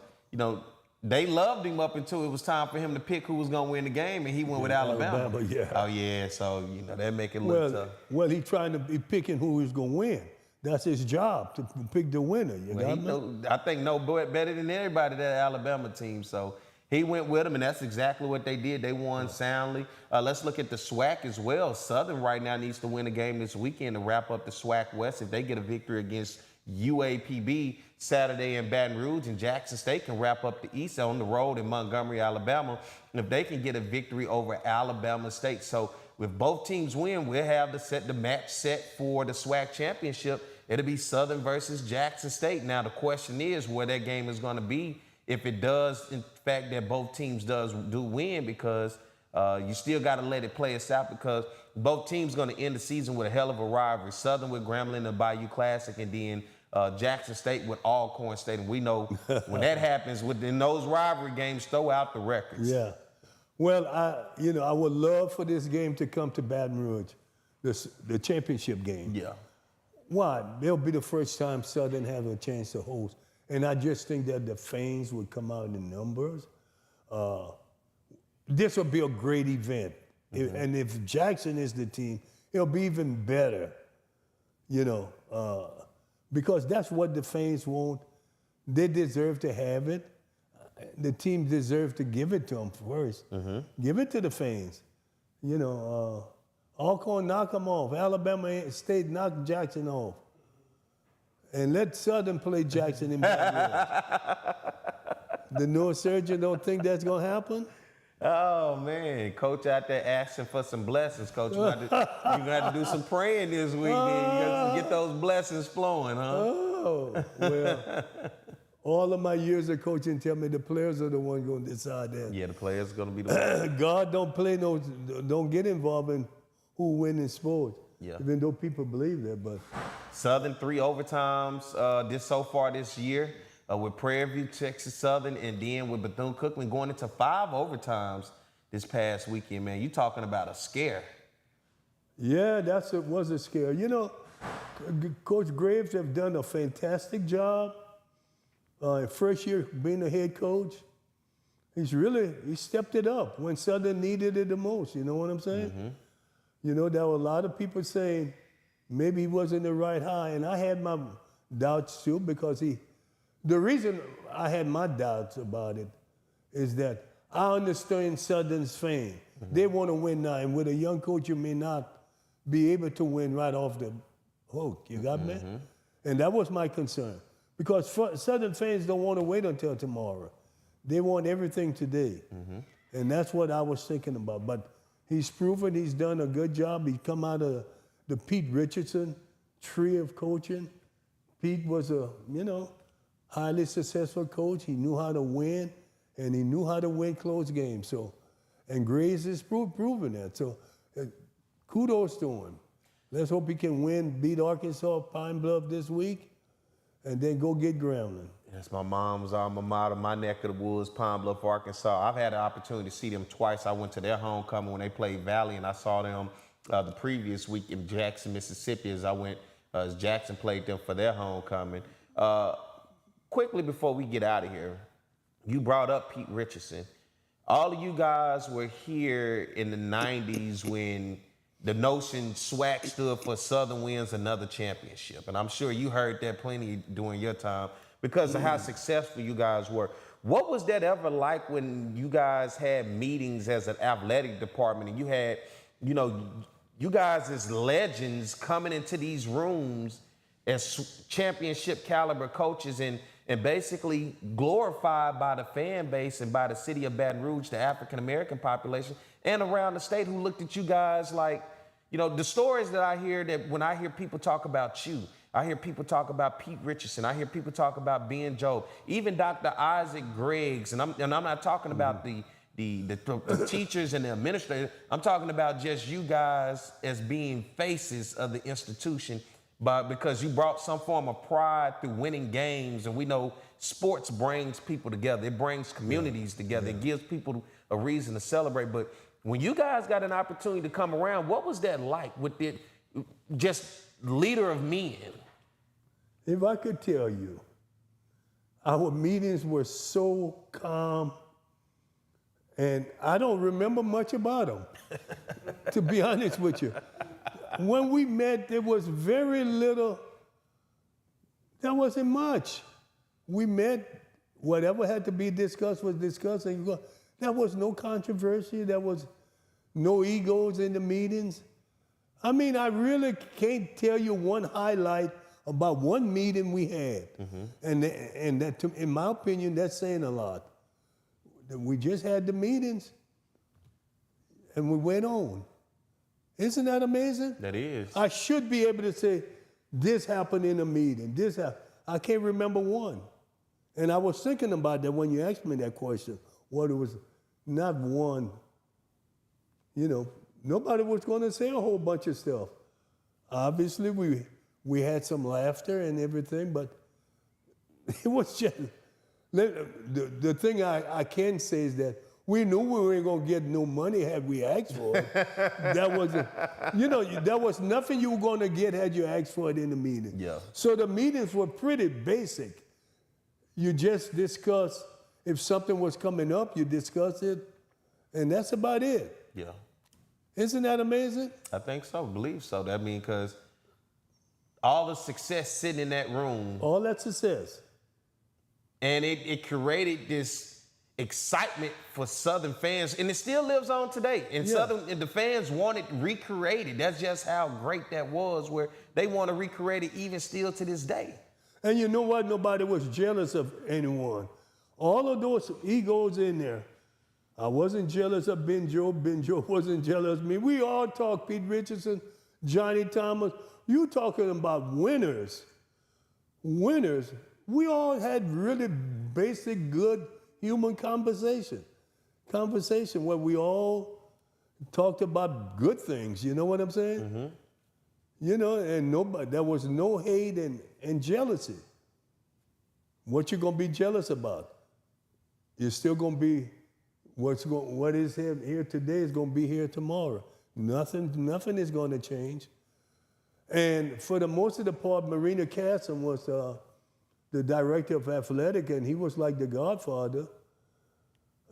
they loved him up until it was time for him to pick who was going to win the game, and he went with Alabama. Oh, yeah. So, that make it look tough. Well, he's trying to be picking who he's going to win. That's his job, to pick the winner. I think no better than everybody, that Alabama team. So he went with them, and that's exactly what they did. They won soundly. Let's look at the SWAC as well. Southern right now needs to win a game this weekend to wrap up the SWAC West. If they get a victory against UAPB Saturday in Baton Rouge, and Jackson State can wrap up the East on the road in Montgomery, Alabama, if they can get a victory over Alabama State. So if both teams win, we'll have the match set for the SWAC championship. It'll be Southern versus Jackson State. Now the question is where that game is going to be if it does, in fact, that both teams do win, because you still got to let it play us out, because both teams going to end the season with a hell of a rivalry. Southern with Grambling and the Bayou Classic, and then Jackson State with Alcorn State. And we know when that happens, within those rivalry games, throw out the records. Yeah. Well, I would love for this game to come to Baton Rouge, the championship game. Yeah. Why? It'll be the first time Southern has a chance to host. And I just think that the fans would come out in numbers. This will be a great event. And if Jackson is the team, it'll be even better, because that's what the fans want. They deserve to have it. The team deserves to give it to them first. Give it to the fans. Alcorn knock them off. Alabama State knock Jackson off. And let Southern play Jackson in Baton Rouge. The neurosurgeon don't think that's going to happen? Oh, man. Coach out there asking for some blessings, Coach. You're going to have to do some praying this week. Then. You got to get those blessings flowing, huh? Oh, well, all of my years of coaching tell me the players are the ones going to decide that. Yeah, the players are going to be the ones. God don't get involved in who win in sports. Yeah. Even though people believe that, but Southern 3 overtimes so far this year, with Prairie View, Texas Southern, and then with Bethune-Cookman going into 5 overtimes this past weekend, man. You talking about a scare. Yeah, was a scare. Coach Graves have done a fantastic job. First year being a head coach, he stepped it up when Southern needed it the most. You know what I'm saying? There were a lot of people saying maybe he wasn't the right hire, and I had my doubts too, because the reason I had my doubts about it is that I understand Southern's fan. They want to win now, and with a young coach, you may not be able to win right off the hook. You got me? And that was my concern, because Southern fans don't want to wait until tomorrow. They want everything today, and that's what I was thinking about. But he's proven he's done a good job. He come out of the Pete Richardson tree of coaching. Pete was a, highly successful coach. He knew how to win, and he knew how to win close games. And Graves is proven that. So kudos to him. Let's hope he can beat Arkansas Pine Bluff this week, and then go get Grambling. That's my mom's alma mater, my neck of the woods, Pine Bluff, Arkansas. I've had an opportunity to see them twice. I went to their homecoming when they played Valley, and I saw them the previous week in Jackson, Mississippi, as Jackson played them for their homecoming. Quickly before we get out of here, you brought up Pete Richardson. All of you guys were here in the 90s when the notion SWAC stood for Southern Wins Another Championship. And I'm sure you heard that plenty during your time because of how successful you guys were. What was that ever like when you guys had meetings as an athletic department and you had, you guys as legends coming into these rooms as championship caliber coaches and basically glorified by the fan base and by the city of Baton Rouge, the African-American population, and around the state who looked at you guys like, the stories that I hear, that when I hear people talk about you, I hear people talk about Pete Richardson, I hear people talk about Ben Jobe, even Dr. Isaac Griggs, and I'm not talking about the teachers and the administrators, I'm talking about just you guys as being faces of the institution, but because you brought some form of pride through winning games, and we know sports brings people together. It brings communities together. It gives people a reason to celebrate. But when you guys got an opportunity to come around, what was that like with it, just leader of men? If I could tell you, our meetings were so calm, and I don't remember much about them, to be honest with you. When we met, there was very little, there wasn't much. We met, whatever had to be discussed was discussed, and there was no controversy, there was no egos in the meetings. I mean, I really can't tell you one highlight about one meeting we had. And that, in my opinion, that's saying a lot. We just had the meetings and we went on. Isn't that amazing? That is. I should be able to say, this happened in a meeting. This happened. I can't remember one. And I was thinking about that when you asked me that question. What it was, not one. You know, nobody was going to say a whole bunch of stuff. Obviously, we had some laughter and everything, but it was just, the thing I can say is that we knew we weren't going to get no money had we asked for it. That was, there was nothing you were going to get had you asked for it in the meeting. Yeah. So the meetings were pretty basic. You just discuss, if something was coming up, you discuss it, and that's about it. Yeah. Isn't that amazing? I think so. Believe so. I mean, because all the success sitting in that room. All that success. And it created this excitement for Southern fans, and it still lives on today. And and the fans want it recreated. That's just how great that was, where they want to recreate it even still to this day. And you know what? Nobody was jealous of anyone. All of those egos in there. I wasn't jealous of Ben Joe. Ben Joe wasn't jealous of me. We all talk, Pete Richardson, Johnny Thomas. You talking about winners. Winners. We all had really basic, good human conversation. Conversation where we all talked about good things. You know what I'm saying? Mm-hmm. You know, and nobody, there was no hate and jealousy. What you gonna be jealous about? You're still gonna be, what is here today is gonna be here tomorrow. Nothing is gonna change. And for the most of the part, Marina Casson was the director of athletic, and he was like the godfather.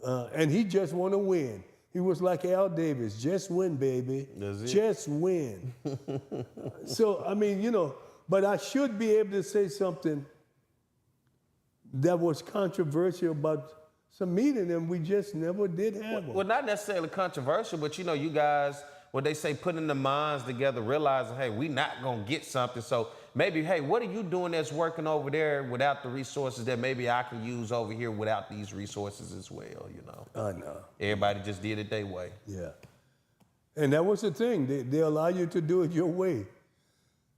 And he just want to win. He was like Al Davis, just win, baby. Just win. So, I mean, but I should be able to say something that was controversial about some meeting, and we just never did have one. Well, not necessarily controversial, but you guys, what they say, putting the minds together, realizing, hey, we not gonna get something. So maybe, hey, what are you doing that's working over there without the resources that maybe I can use over here without these resources as well, I know. Everybody just did it their way. Yeah. And that was the thing. They allow you to do it your way.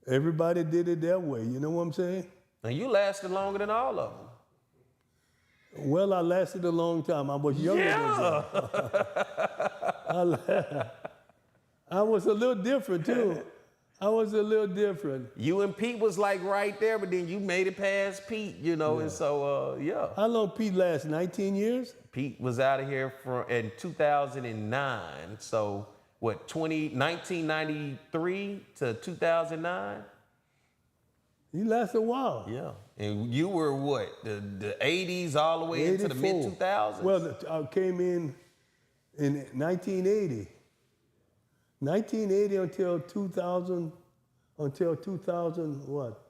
Everybody did it their way. You know what I'm saying? And you lasted longer than all of them. Well, I lasted a long time. I was younger than them. I was a little different, too. I was a little different. You and Pete was like right there, but then you made it past Pete, and so, yeah. How long Pete lasted? 19 years? Pete was out of here in 2009. So, 1993 to 2009? He lasted a while. Yeah. And you were what? The 80s all the way 84. into the mid-2000s? Well, I came in 1980. 1980 until 2000 what?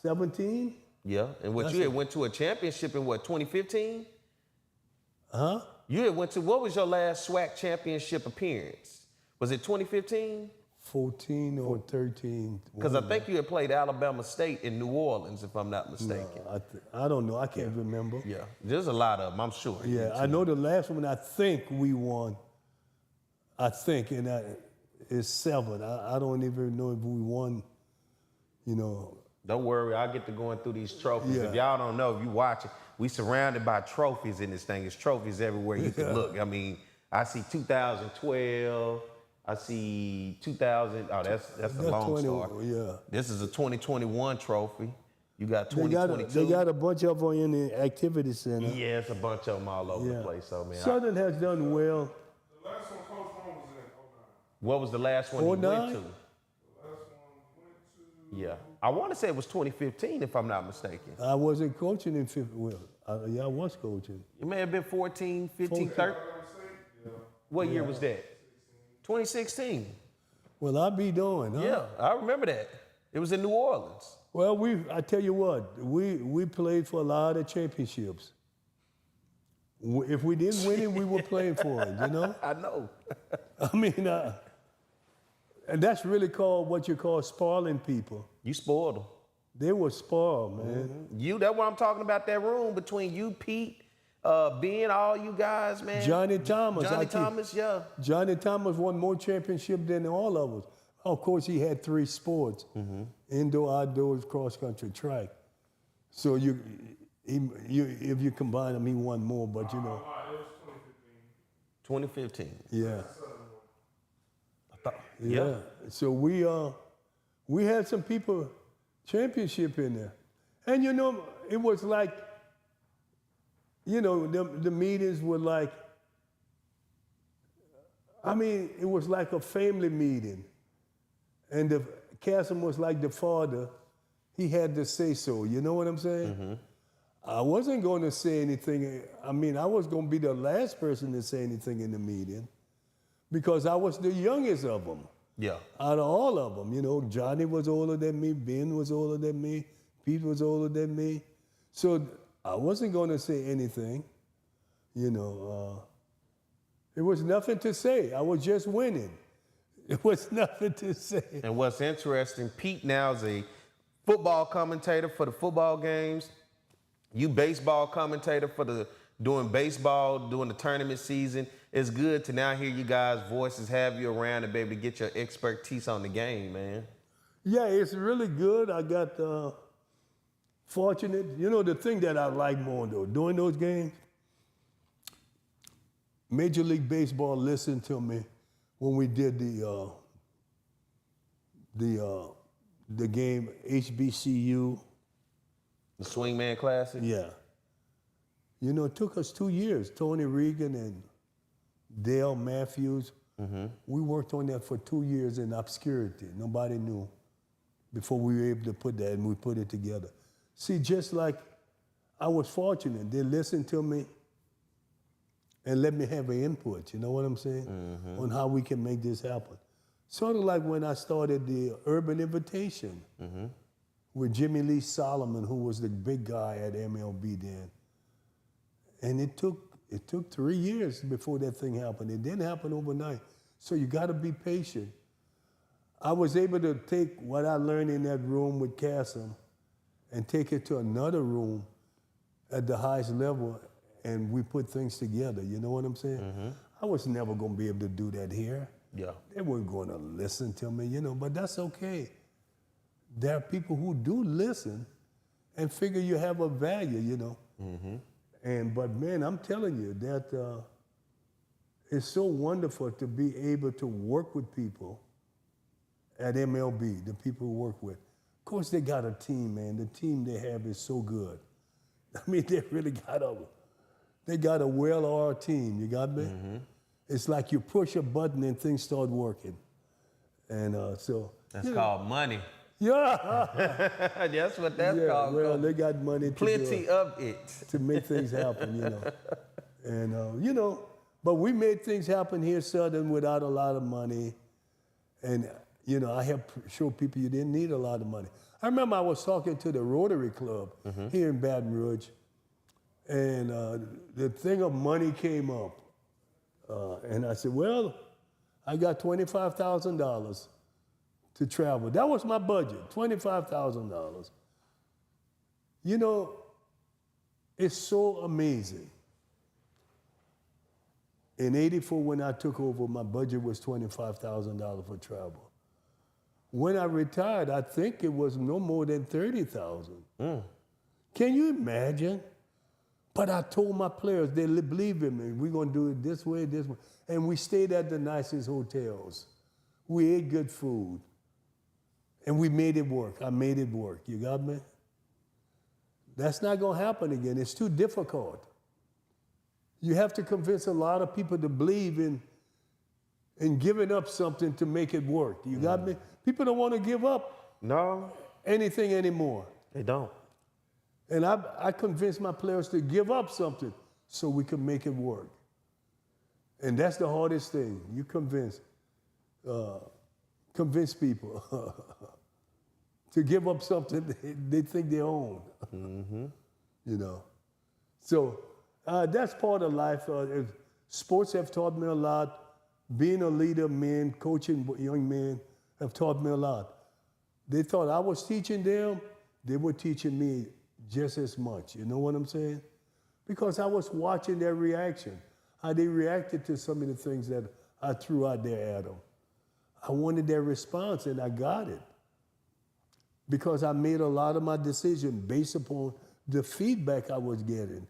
17? Yeah. And you had went to a championship in 2015? Huh? You had went to, what was your last SWAC championship appearance? Was it 2015? 14 or 13. Because I think you had played Alabama State in New Orleans, if I'm not mistaken. No, I don't know. I can't remember. Yeah, there's a lot of them, I'm sure. Yeah, I know the last one I think we won. I think, and it's 7. I don't even know if we won, Don't worry, I'll get to going through these trophies. Yeah. If y'all don't know, if you watch it, we surrounded by trophies in this thing. There's trophies everywhere you can look. I mean, I see 2012. I see 2000. Oh, that's a long start. Yeah. This is a 2021 trophy. You got 2022. They got a bunch of them in the activity center. Yeah, it's a bunch of them all over the place. So, man. Southern has done well. The last one Coach Ron was in 09. What was the last one you 09? went to? The last one went to. Yeah. I want to say it was 2015, if I'm not mistaken. I wasn't coaching in 15. Well, I was coaching. It may have been 14, 15, 13. Alabama State? Yeah. What year was that? 2016. Well, I be doing, huh? Yeah, I remember that. It was in New Orleans. Well, I tell you what, we played for a lot of championships. If we didn't win it, we were playing for it, I know. I mean, And that's really called what you call spoiling people. You spoiled them. They were spoiled, man. That's what I'm talking about, that room between you, Pete, Ben, all you guys, man. Johnny Thomas. Yeah. Johnny Thomas won more championships than all of us. Of course, he had 3 sports, indoor, outdoors, cross-country, track. So if you combine them, he won more, but you know. It was 2015. 2015. Yeah. Yeah. Yeah. So we had some people championship in there. And you know, it was like, you know, the meetings were like, I mean, it was like a family meeting. And the Cassim was like the father. He had to say so. You know what I'm saying? I wasn't going to say anything. I mean, I was going to be the last person to say anything in the meeting because I was the youngest of them. Yeah. Out of all of them, you know, Johnny was older than me, Ben was older than me, Pete was older than me. So I wasn't going to say anything, you know. It was nothing to say. I was just winning. It was nothing to say. And what's interesting, Pete now is a football commentator for the football games. You baseball commentator for doing baseball, doing the tournament season. It's good to now hear you guys' voices, have you around and be able to get your expertise on the game, man. Yeah, it's really good. I got fortunate. You know, the thing that I like more, though, during those games, Major League Baseball listened to me when we did the game HBCU. The Swingman Classic? Yeah. You know, it took us 2 years. Tony Regan and Dale Matthews, we worked on that for 2 years in obscurity. Nobody knew before we were able to put that, and we put it together. See, just like I was fortunate, they listened to me and let me have an input, you know what I'm saying? On how we can make this happen. Sort of like when I started the Urban Invitation with Jimmy Lee Solomon, who was the big guy at MLB then. And it took 3 years before that thing happened. It didn't happen overnight. So you got to be patient. I was able to take what I learned in that room with Cassim and take it to another room at the highest level, and we put things together. You know what I'm saying? I was never going to be able to do that here. Yeah. They weren't going to listen to me, you know, but that's okay. There are people who do listen and figure you have a value, you know. But man, I'm telling you that it's so wonderful to be able to work with people at MLB, the people who work with. Of course, they got a team, man. The team they have is so good. I mean, they really got a well-oiled team. You got me? It's like you push a button and things start working. And so That's called money. yeah, That's what that's called. well, they got money Plenty of it. to make things happen, you know. And you know, but we made things happen here, Southern, without a lot of money. And you know, I have showed people you didn't need a lot of money. I remember I was talking to the Rotary Club here in Baton Rouge, and the thing of money came up. And I said, well, I got $25,000 to travel. That was my budget, $25,000. You know, it's so amazing. In '84, when I took over, my budget was $25,000 for travel. When I retired, I think it was no more than $30,000. Can you imagine? But I told my players, they believe in me. We're going to do it this way, this way. And we stayed at the nicest hotels. We ate good food. And we made it work. I made it work. You got me? That's not going to happen again. It's too difficult. You have to convince a lot of people to believe in giving up something to make it work. You got me? People don't want to give up anything anymore. They don't. And I convinced my players to give up something so we could make it work. And that's the hardest thing. You convince people to give up something they think they own. You know. So that's part of life. Sports have taught me a lot. Being a leader, man, coaching young men, have taught me a lot. They thought I was teaching them, they were teaching me just as much. You know what I'm saying? Because I was watching their reaction, how they reacted to some of the things that I threw out there at them. I wanted their response, and I got it. Because I made a lot of my decisions based upon the feedback I was getting,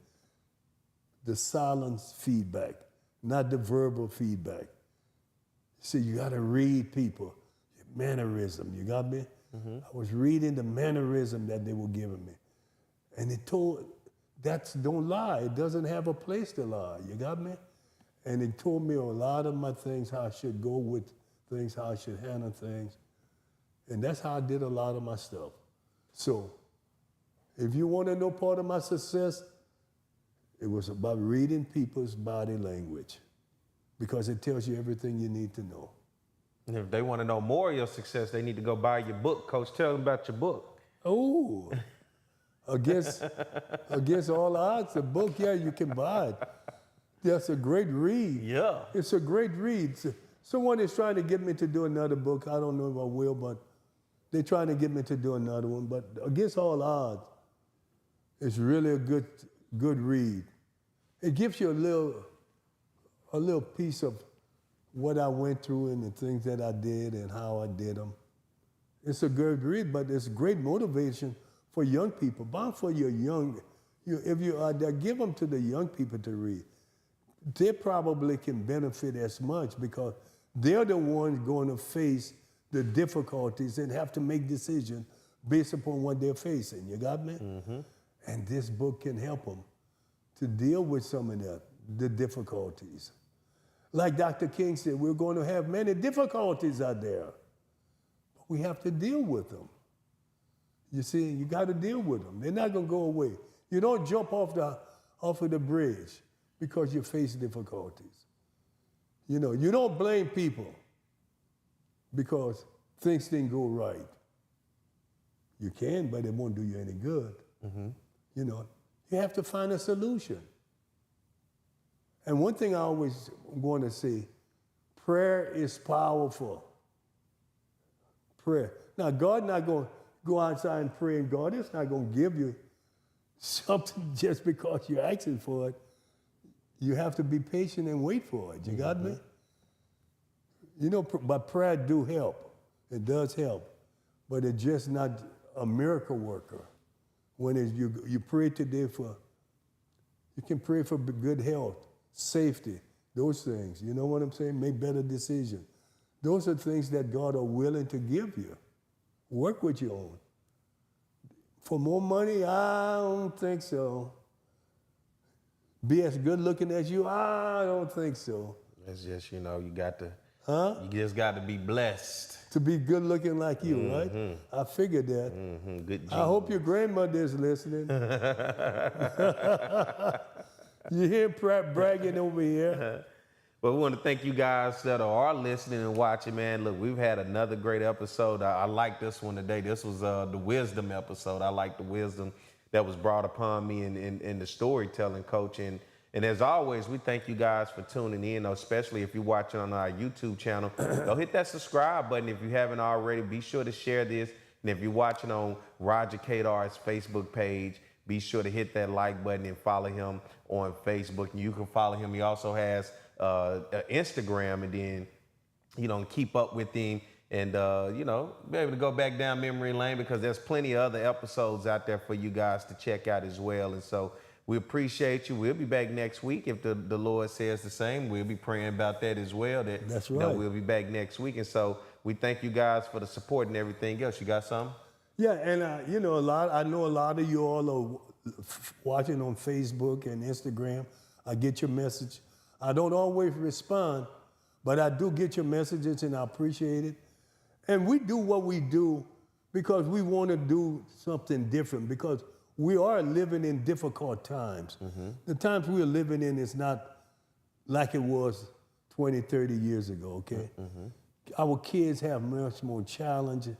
the silence feedback, not the verbal feedback. See, you got to read people, your mannerism, you got me? I was reading the mannerism that they were giving me. And it told, don't lie. It doesn't have a place to lie, you got me? And it told me a lot of my things, how I should go with things, how I should handle things. And that's how I did a lot of my stuff. So, if you want to know part of my success, it was about reading people's body language, because it tells you everything you need to know. And if they want to know more of your success, they need to go buy your book. Coach, tell them about your book. Oh, against all odds, the book, yeah, you can buy it. That's a great read. Yeah. It's a great read. Someone is trying to get me to do another book. I don't know if I will, but they're trying to get me to do another one. But against all odds, it's really a good read. It gives you a little piece of what I went through and the things that I did and how I did them. It's a good read, but it's great motivation for young people. But for your young, if you are there, give them to the young people to read. They probably can benefit as much because they're the ones going to face the difficulties and have to make decisions based upon what they're facing. You got me? And this book can help them to deal with some of that, the difficulties. Like Dr. King said, we're going to have many difficulties out there, but we have to deal with them. You see, you got to deal with them. They're not going to go away. You don't jump off of the bridge because you face difficulties. You know, you don't blame people because things didn't go right. You can, but it won't do you any good. You know, you have to find a solution. And one thing I always want to say, prayer is powerful. Prayer. Now, God not going to go outside and pray, and God is not going to give you something just because you're asking for it. You have to be patient and wait for it. You got me? You know, but prayer do help. It does help. But it's just not a miracle worker. When you pray today you can pray for good health, safety, those things. You know what I'm saying? Make better decisions. Those are things that God are willing to give you. Work with your own. For more money, I don't think so. Be as good looking as you, I don't think so. It's just, you know, you just got to be blessed. To be good looking like you, right? I figured that. Good I hope your grandmother is listening. You hear Pratt bragging over here. But we want to thank you guys that are listening and watching, man. Look, we've had another great episode. I like this one today. This was the wisdom episode. I like the wisdom that was brought upon me in the storytelling, Coach. And as always, we thank you guys for tuning in, especially if you're watching on our YouTube channel. Go hit that subscribe button if you haven't already. Be sure to share this. And if you're watching on Roger Cador's Facebook page, be sure to hit that like button and follow him on Facebook. And you can follow him. He also has Instagram, and then, you know, keep up with him and, you know, be able to go back down memory lane, because there's plenty of other episodes out there for you guys to check out as well. And so we appreciate you. We'll be back next week if the Lord says the same. We'll be praying about that as well. That's right. We'll be back next week. And so we thank you guys for the support and everything else. You got something? Yeah, and you know, I know a lot of you all are watching on Facebook and Instagram. I get your message. I don't always respond, but I do get your messages, and I appreciate it. And we do what we do because we want to do something different, because we are living in difficult times. The times we're living in is not like it was 20, 30 years ago, okay? Our kids have much more challenges.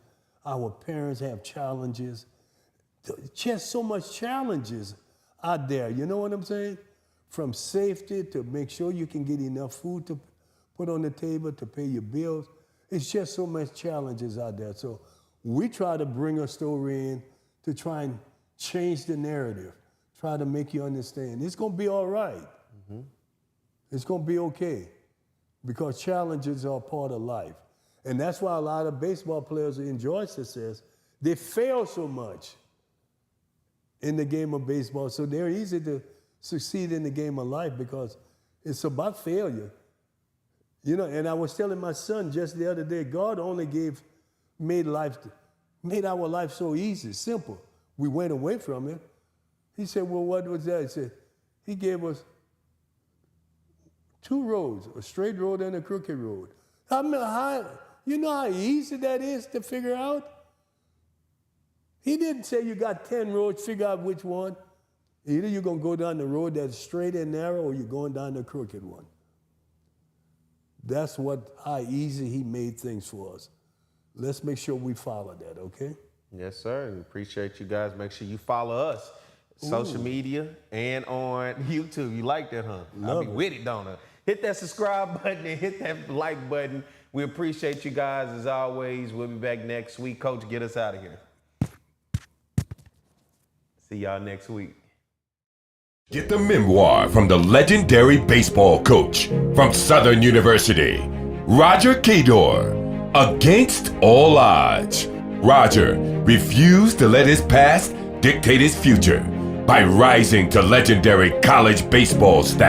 Our parents have challenges. Just so much challenges out there, you know what I'm saying? From safety to make sure you can get enough food to put on the table to pay your bills. It's just so much challenges out there. So we try to bring a story in to try and change the narrative, try to make you understand. It's going to be all right. It's going to be okay because challenges are part of life. And that's why a lot of baseball players who enjoy success, they fail so much in the game of baseball. So they're easy to succeed in the game of life because it's about failure. You know, and I was telling my son just the other day, God only made our life so easy, simple. We went away from it. He said, well, what was that? He said, he gave us 2 roads, a straight road and a crooked road. You know how easy that is to figure out? He didn't say you got 10 roads, figure out which one. Either you're going to go down the road that's straight and narrow or you're going down the crooked one. That's how easy he made things for us. Let's make sure we follow that, okay? Yes, sir. And appreciate you guys. Make sure you follow us. Social media and on YouTube. You like that, huh? I'll be with it, don't I? Hit that subscribe button and hit that like button. We appreciate you guys as always. We'll be back next week. Coach, get us out of here. See y'all next week. Get the memoir from the legendary baseball coach from Southern University, Roger Cador, Against All Odds. Roger refused to let his past dictate his future by rising to legendary college baseball status.